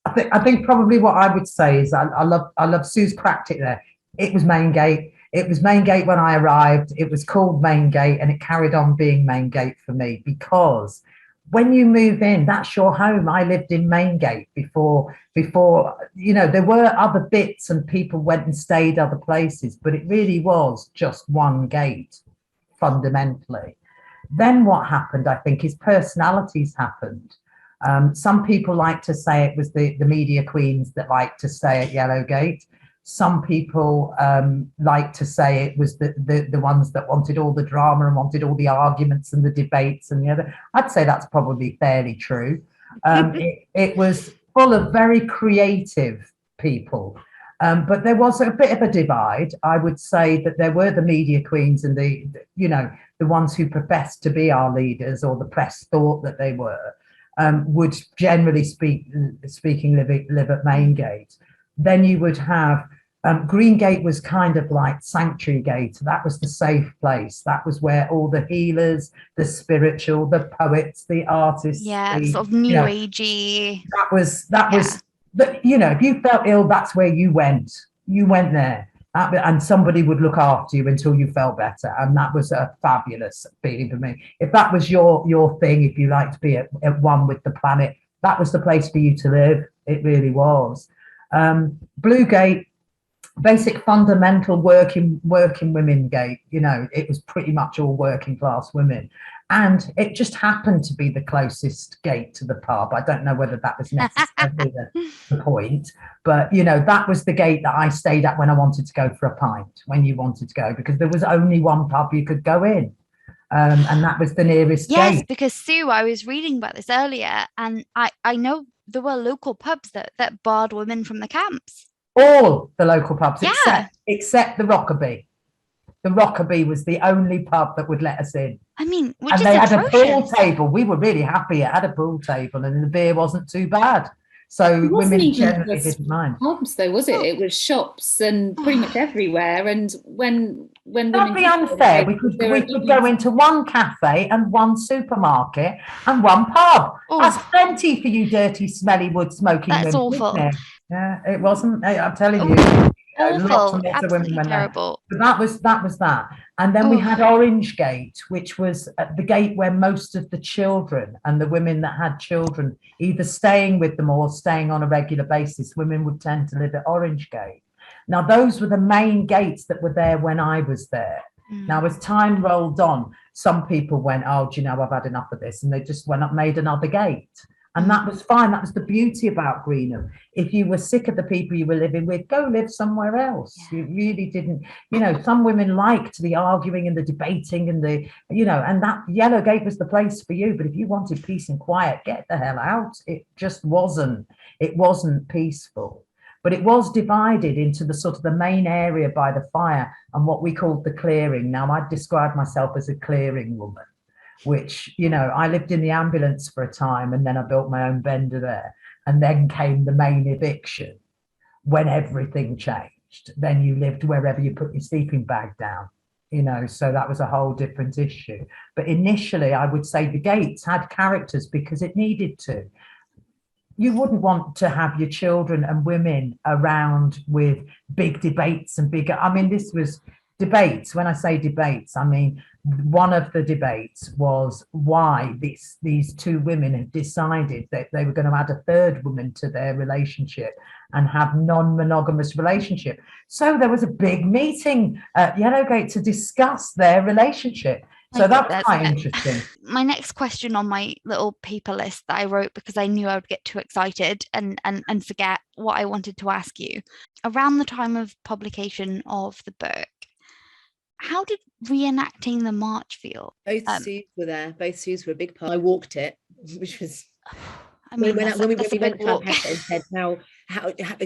I think probably what I would say is I love Sue's cracked it there. It was main gate. It was main gate when I arrived. It was called main gate, and it carried on being main gate for me, because when you move in, that's your home. I lived in main gate before, you know, there were other bits and people went and stayed other places, but it really was just one gate fundamentally. Then what happened, I think, is personalities happened. Some people like to say it was the media queens that like to stay at Yellowgate. Some people like to say it was the ones that wanted all the drama and wanted all the arguments and the debates and the other. I'd say that's probably fairly true. It was full of very creative people, but there was a bit of a divide. I would say that there were the media queens and the ones who professed to be our leaders, or the press thought that they were, would generally speaking live at Main Gate. Then you would have Green Gate was kind of like Sanctuary Gate. That was the safe place. That was where all the healers, the spiritual, the poets, the artists, sort of new agey. That was, you know, if you felt ill, that's where you went. You went there, and somebody would look after you until you felt better. And that was a fabulous feeling for me. If that was your thing, if you like to be at one with the planet, that was the place for you to live. It really was. Blue Gate, basic fundamental working women gate, you know, it was pretty much all working class women, and it just happened to be the closest gate to the pub. I don't know whether that was necessarily the point, but you know, that was the gate that I stayed at when I wanted to go for a pint, when you wanted to go, because there was only one pub you could go in, and that was the nearest gate. Yes, because Sue, I was reading about this earlier, and I know there were local pubs that barred women from the camps. All the local pubs, except the Rockerbie. The Rockerbie was the only pub that would let us in. I mean, and they had a pool table. We were really happy it had a pool table, and the beer wasn't too bad. So women generally didn't mind. Pubs, though, was it? It was shops and pretty much everywhere. And when that'd be unfair. We could go into one cafe and one supermarket and one pub. Oh. That's plenty for you dirty, smelly wood smoking women. That's awful. Yeah, it wasn't. I'm telling you. Awful, absolutely terrible. But that was that. And then we had Orange Gate, which was the gate where most of the children and the women that had children, either staying with them or staying on a regular basis, women would tend to live at Orange Gate. Now, those were the main gates that were there when I was there. Now, as time rolled on, some people went, oh, do you know, I've had enough of this. And they just went up, made another gate. And that was fine. That was the beauty about Greenham. If you were sick of the people you were living with, go live somewhere else. You really didn't, you know, some women liked the arguing and the debating and the, you know, and that Yellowgate was the place for you. But if you wanted peace and quiet, get the hell out. It just wasn't. It wasn't peaceful. But it was divided into the sort of the main area by the fire and what we called the clearing. Now, I'd describe myself as a clearing woman, which, you know, I lived in the ambulance for a time, and then I built my own vendor there. And then came the main eviction when everything changed. Then you lived wherever you put your sleeping bag down, you know, so that was a whole different issue. But initially, I would say the gates had characters because it needed to. You wouldn't want to have your children and women around with big debates and bigger. I mean, this was debates. When I say debates, I mean one of the debates was why these two women had decided that they were going to add a third woman to their relationship and have non-monogamous relationship. So there was a big meeting at Yellowgate to discuss their relationship. So that's quite interesting. My next question on my little paper list that I wrote, because I knew I would get too excited and forget what I wanted to ask you. Around the time of publication of the book, how did reenacting the march feel? Both Sues were there. Both Sues were a big part. I walked it, which was... I mean, when we went to Peckham and said how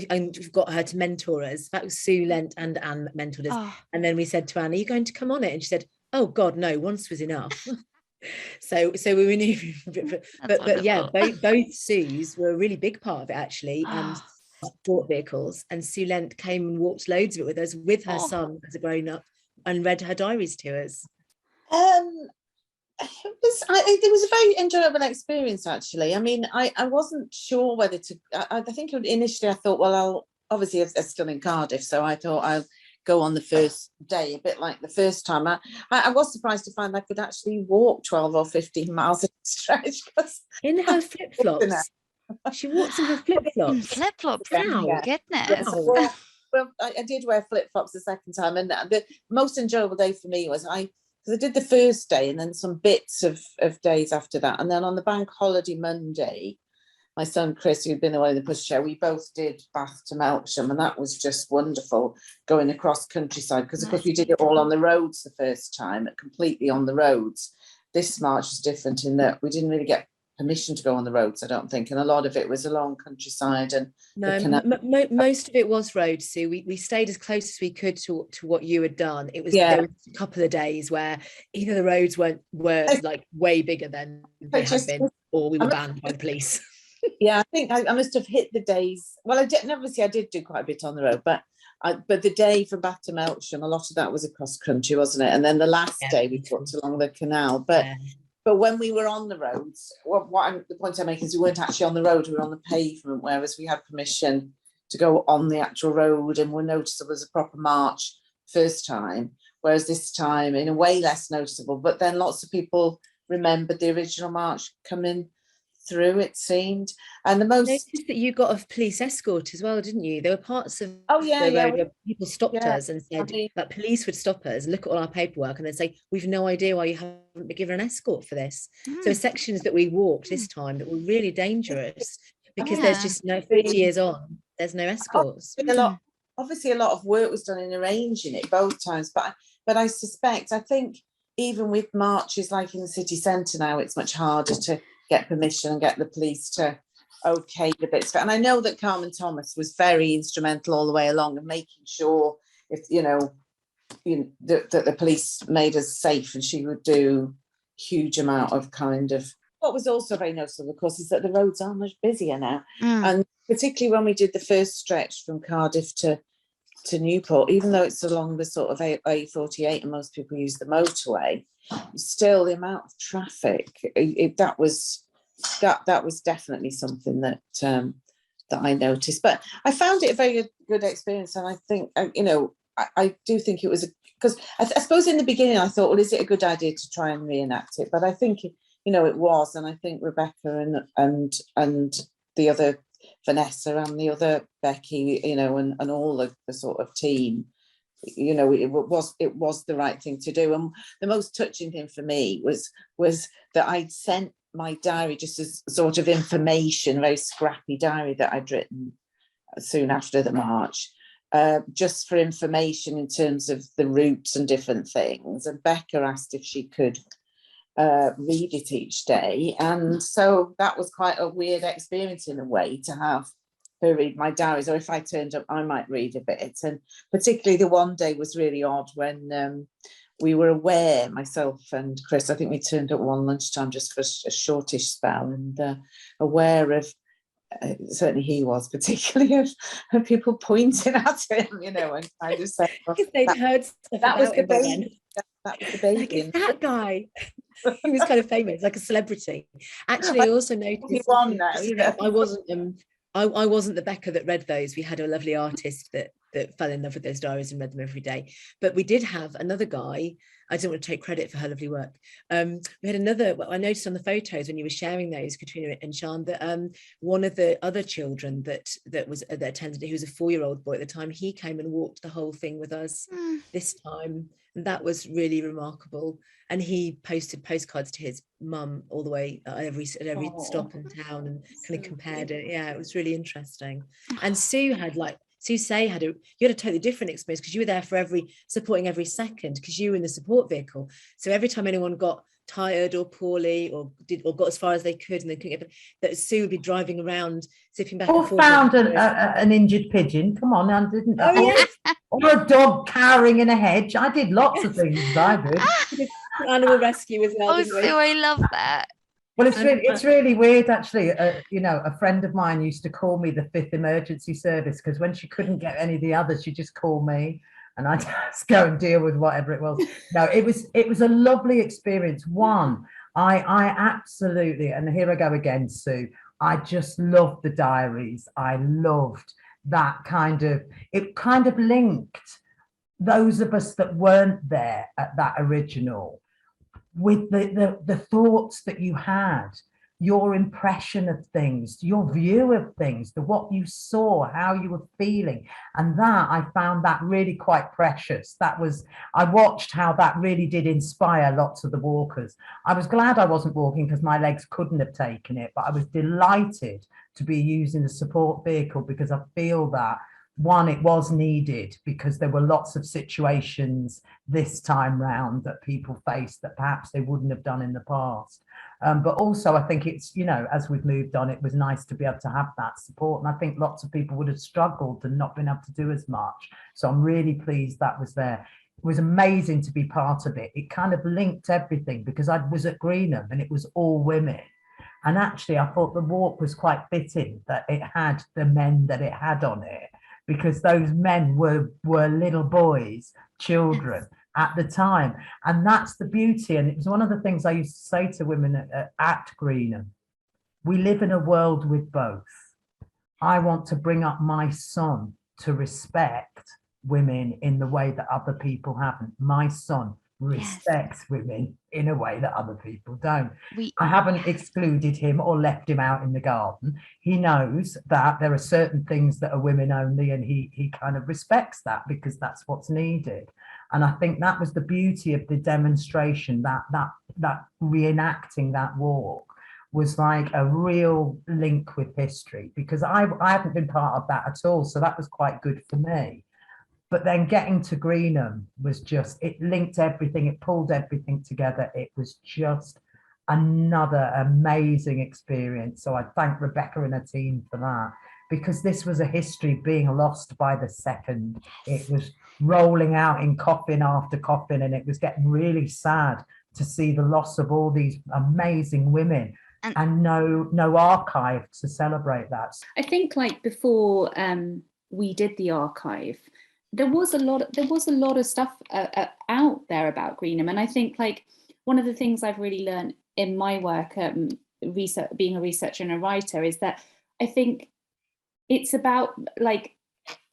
and we've got her to mentor us. That was Sue, Lent and Anne mentored us. Oh. And then we said to Anne, are you going to come on it? And she said, oh God, no, once was enough. so we were new, but yeah, both Sues were a really big part of it actually. Sport vehicles, and Sue Lent came and walked loads of it with us with her son as a grown up and read her diaries to us. It was a very enjoyable experience actually. I mean, I wasn't sure whether to, I think initially I thought, well, obviously they're still in Cardiff, so I thought I'll go on the first day, a bit like the first time. I was surprised to find I could actually walk 12 or 15 miles at a stretch. In her flip-flops. She walks in her flip-flops. Flip-flops, wow, goodness. Yes. Well, I did wear flip-flops the second time, and the most enjoyable day for me was because I did the first day and then some bits of days after that. And then on the bank holiday Monday, my son Chris, who'd been away in the pushchair, we both did Bath to Melksham, and that was just wonderful going across countryside, because of course we did it all on the roads the first time, completely on the roads. This march was different in that we didn't really get permission to go on the roads, I don't think, and a lot of it was along countryside. And most of it was road, Sue. We stayed as close as we could to what you had done. It was there was a couple of days where either the roads were like way bigger than they had been, or we were banned by the police. Yeah, I think I must have hit the days. Well, I did do quite a bit on the road, but the day from Bath to Melksham, a lot of that was across country, wasn't it? And then the last day we walked along the canal. But when we were on the roads, the point I'm making is we weren't actually on the road, we were on the pavement, whereas we had permission to go on the actual road and were noticeable as a proper march first time, whereas this time in a way less noticeable. But then lots of people remembered the original march coming through, it seemed. And the most... I noticed that you got a police escort as well, didn't you? There were parts of the road where people stopped us and said that police would stop us, look at all our paperwork, and then say, we've no idea why you haven't been given an escort for this. So sections that we walked this time that were really dangerous, because there's just no 30 years on, there's no escorts. Obviously a lot of work was done in arranging it both times, but I think even with marches like in the city centre now, it's much harder to get permission and get the police to okay the bits. And I know that Carmen Thomas was very instrumental all the way along and making sure if that the police made us safe, and she would do huge amount of kind of... What was also very noticeable, of course, is that the roads are much busier now. And particularly when we did the first stretch from Cardiff to Newport, even though it's along the sort of A48 and most people use the motorway, still the amount of traffic, that was definitely something that I noticed. But I found it a very good experience, and I think I do think it was because I suppose in the beginning I thought, well, is it a good idea to try and reenact it? But I think it was, and I think Rebecca and the other Vanessa and the other Becky, and all the sort of team, it was the right thing to do. And the most touching thing for me was that I'd sent my diary just as sort of information, a very scrappy diary that I'd written soon after the march, just for information in terms of the routes and different things. And Becca asked if she could read it each day, and so that was quite a weird experience in a way, to have her read my diaries, or if I turned up I might read a bit. And particularly the one day was really odd when we were aware, myself and Chris, I think we turned up one lunchtime just for a shortish spell, and aware of certainly he was particularly of people pointing at him, and kind of saying, they'd heard that was the baby. That was the baby. Like, it's that guy. He was kind of famous, like a celebrity. Actually, I also noticed I wasn't I wasn't the Becca that read those. We had a lovely artist that fell in love with those diaries and read them every day. But we did have another guy. I don't want to take credit for her lovely work. We had another, I noticed on the photos when you were sharing those, Katrina and Sian, that one of the other children that attended, who was a 4-year-old boy at the time, he came and walked the whole thing with us this time. And that was really remarkable. And he posted postcards to his mum all the way at every stop in town, and kind of compared it. Yeah, it was really interesting. And Sue had you had a totally different experience, because you were there for supporting every second, because you were in the support vehicle. So every time anyone got tired or poorly or got as far as they could and they couldn't get, that Sue would be driving around, zipping back and forth. Found an injured pigeon. Come on, I didn't. Or a dog cowering in a hedge. I did lots of things. I did. Animal rescue as well. Oh, Sue, I love that. Well, it's really weird, actually. A friend of mine used to call me the 5th emergency service, because when she couldn't get any of the others, she'd just call me, and I'd just go and deal with whatever it was. No, it was a lovely experience. One, I absolutely, and here I go again, Sue, I just loved the diaries. I loved that it kind of linked those of us that weren't there at that original with the thoughts that you had, your impression of things, your view of things, what you saw, how you were feeling. And that, I found that really quite precious. I watched how that really did inspire lots of the walkers. I was glad I wasn't walking, because my legs couldn't have taken it, but I was delighted to be using the support vehicle, because I feel that, one, it was needed, because there were lots of situations this time round that people faced that perhaps they wouldn't have done in the past. But also, I think it's, as we've moved on, it was nice to be able to have that support. And I think lots of people would have struggled and not been able to do as much. So I'm really pleased that was there. It was amazing to be part of it. It kind of linked everything, because I was at Greenham and it was all women. And actually, I thought the walk was quite fitting that it had the men that it had on it, because those men were little boys, children at the time. And that's the beauty. And it was one of the things I used to say to women at Greenham. We live in a world with both. I want to bring up my son to respect women in the way that other people haven't. My son respects women in a way that other people don't. I haven't excluded him or left him out in the garden. He knows that there are certain things that are women only, and he kind of respects that, because that's what's needed. And I think that was the beauty of the demonstration, that reenacting that walk was like a real link with history, because I haven't been part of that at all. So that was quite good for me. But then getting to Greenham was just, it linked everything, it pulled everything together. It was just another amazing experience. So I thank Rebecca and her team for that, because this was a history being lost by the second. It was rolling out in coffin after coffin, and it was getting really sad to see the loss of all these amazing women and no archive to celebrate that. I think before we did the archive, there was a lot of stuff out there about Greenham. And I think one of the things I've really learned in my work, research, being a researcher and a writer, is that I think it's about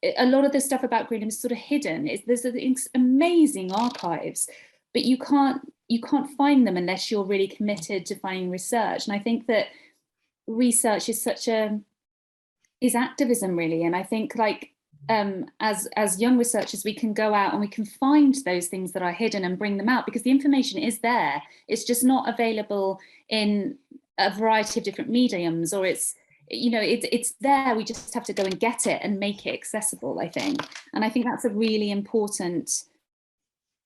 a lot of the stuff about Greenham is sort of hidden. There's amazing archives, but you can't find them unless you're really committed to finding research. And I think that research is is activism, really. And I think as young researchers, we can go out and we can find those things that are hidden and bring them out, because the information is there. It's just not available in a variety of different mediums, or it's there. We just have to go and get it and make it accessible, I think. And I think that's a really important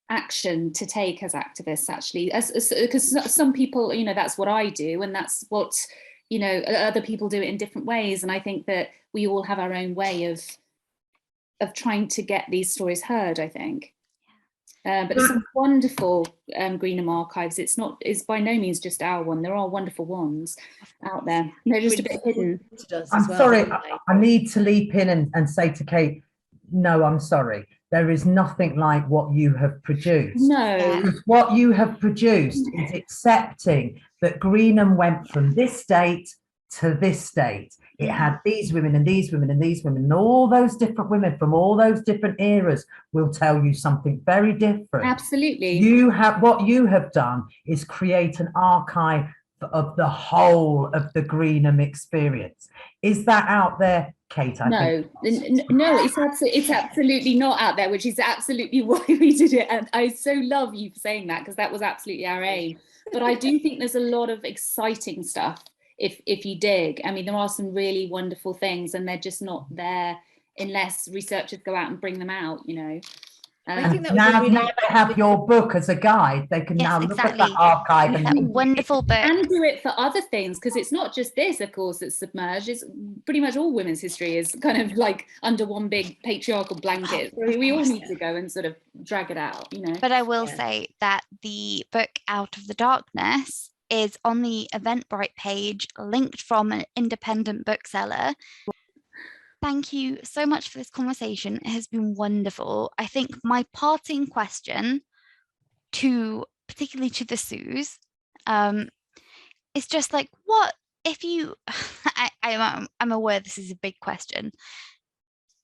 action to take as activists, actually, because some people, that's what I do, and that's what other people do it in different ways. And I think that we all have our own way of trying to get these stories heard, I think. But there's some wonderful Greenham archives. It's by no means just our one. There are wonderful ones out there. They're just a bit hidden. I'm sorry, I need to leap in and say to Kate, no, I'm sorry. There is nothing like what you have produced. No. What you have produced is accepting that Greenham went from this date to this date. It had these women and these women and these women, and all those different women from all those different eras will tell you something very different. Absolutely. What you have done is create an archive of the whole of the Greenham experience. Is that out there, Kate? No, it's absolutely not out there, which is absolutely why we did it. And I so love you for saying that, because that was absolutely our aim. But I do think there's a lot of exciting stuff if you dig. I mean, there are some really wonderful things, and they're just not there unless researchers go out and bring them out, you know. I think that now they have your book as a guide. They can now look at that archive and that wonderful book, and do it for other things, because it's not just this, of course, that's submerged. It's pretty much all women's history is kind of like under one big patriarchal blanket. So we all need to go and sort of drag it out, you know. But I will say that the book Out of the Darkness is on the Eventbrite page, linked from an independent bookseller. Thank you so much for this conversation. It has been wonderful. I think my parting question, particularly to the Sues, is just like, what if you, I'm aware this is a big question.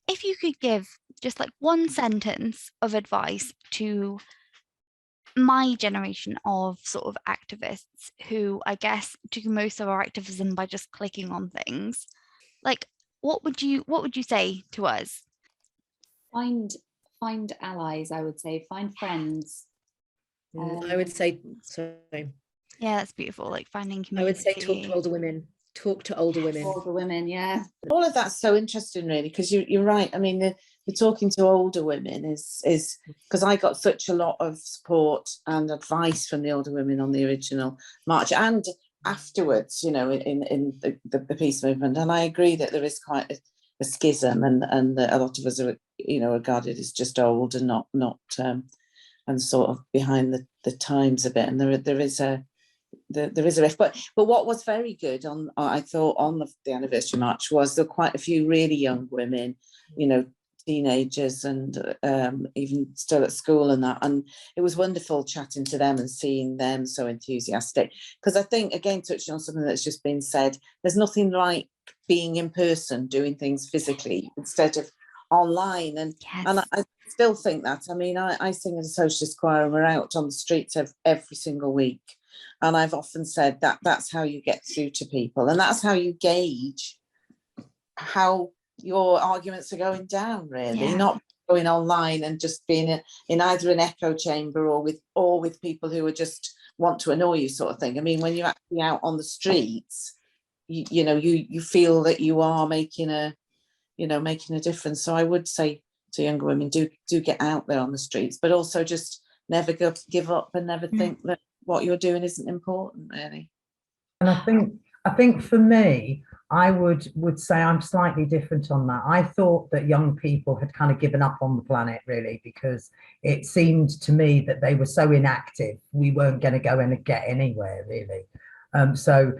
If you could give just like one sentence of advice to my generation of sort of activists who, I guess, do most of our activism by just clicking on things, like, what would you say to us? Find allies, I would say. Find friends. I would say, sorry. Yeah, that's beautiful. Like finding community. I would say talk to older women. Talk to older women. Older women, yeah. All of that's so interesting, really, because you're right. I mean, the talking to older women is because I got such a lot of support and advice from the older women on the original march and afterwards, you know, in the peace movement. And I agree that there is quite a schism, and that a lot of us are, you know, regarded as just old and not and sort of behind the times a bit. And there is a rift. But what was very good I thought on the anniversary march was there were quite a few really young women, you know, teenagers and even still at school and that, and it was wonderful chatting to them and seeing them so enthusiastic, because I think, again, touching on something that's just been said, there's nothing like being in person, doing things physically instead of online. And I still think that. I mean, I sing in a socialist choir and we're out on the streets every single week, and I've often said that that's how you get through to people, and that's how you gauge how your arguments are going down, really, not going online and just being in either an echo chamber or with people who are just want to annoy you, sort of thing. I mean, when you're actually out on the streets, you know, you feel that you are making a difference. So I would say to younger women, do get out there on the streets, but also just never give up and never think that what you're doing isn't important, really. And I think for me, I would say I'm slightly different on that. I thought that young people had kind of given up on the planet, really, because it seemed to me that they were so inactive. We weren't going to go and get anywhere, really. So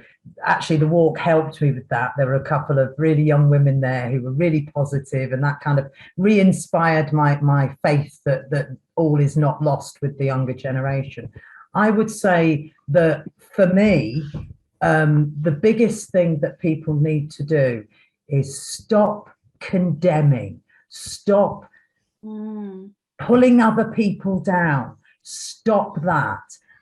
actually the walk helped me with that. There were a couple of really young women there who were really positive, and that kind of re-inspired my faith that all is not lost with the younger generation. I would say that for me, the biggest thing that people need to do is stop condemning, stop pulling other people down, stop that,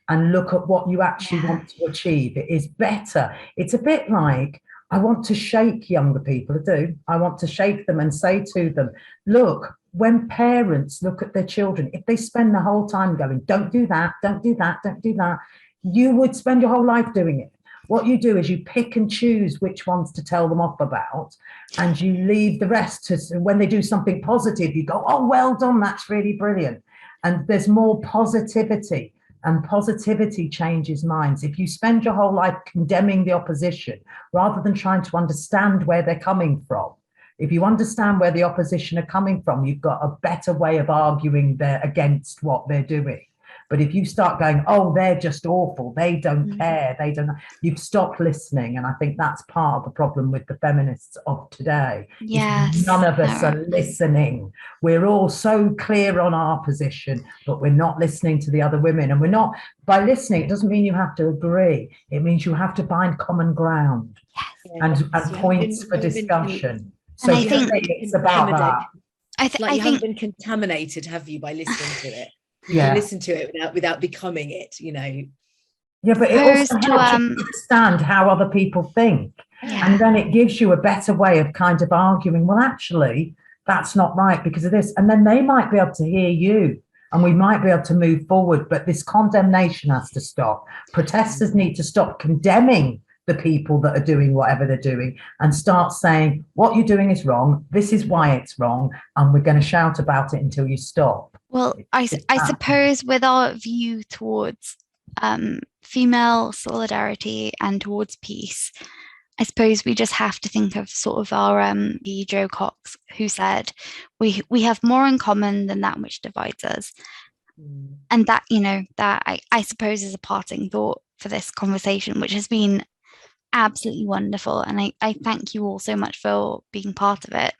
and look at what you actually want to achieve. It is better. It's a bit like, I want to shake younger people, I do. I want to shake them and say to them, look, when parents look at their children, if they spend the whole time going, don't do that, don't do that, don't do that, you would spend your whole life doing it. What you do is you pick and choose which ones to tell them off about, and you leave the rest to, when they do something positive, you go, oh, well done, that's really brilliant. And there's more positivity, and positivity changes minds. If you spend your whole life condemning the opposition rather than trying to understand where they're coming from, if you understand where the opposition are coming from, you've got a better way of arguing against what they're doing. But if you start going, oh, they're just awful, they don't care, they don't, you've stopped listening. And I think that's part of the problem with the feminists of today. Yes, none of us are listening. We're all so clear on our position, but we're not listening to the other women. And we're not, by listening, it doesn't mean you have to agree. It means you have to find common ground and points for discussion. So I think it's about that. I think haven't been contaminated, have you, by listening to it? You can listen to it without becoming it, you know. Yeah, but it also helps you understand how other people think. And then it gives you a better way of kind of arguing, well, actually, that's not right because of this. And then they might be able to hear you and we might be able to move forward. But this condemnation has to stop. Protesters need to stop condemning the people that are doing whatever they're doing and start saying, what you're doing is wrong. This is why it's wrong. And we're going to shout about it until you stop. Well, I suppose with our view towards female solidarity and towards peace, I suppose we just have to think of sort of our Jo Cox, who said, we have more in common than that which divides us. And that, you know, that I suppose is a parting thought for this conversation, which has been absolutely wonderful. And I thank you all so much for being part of it.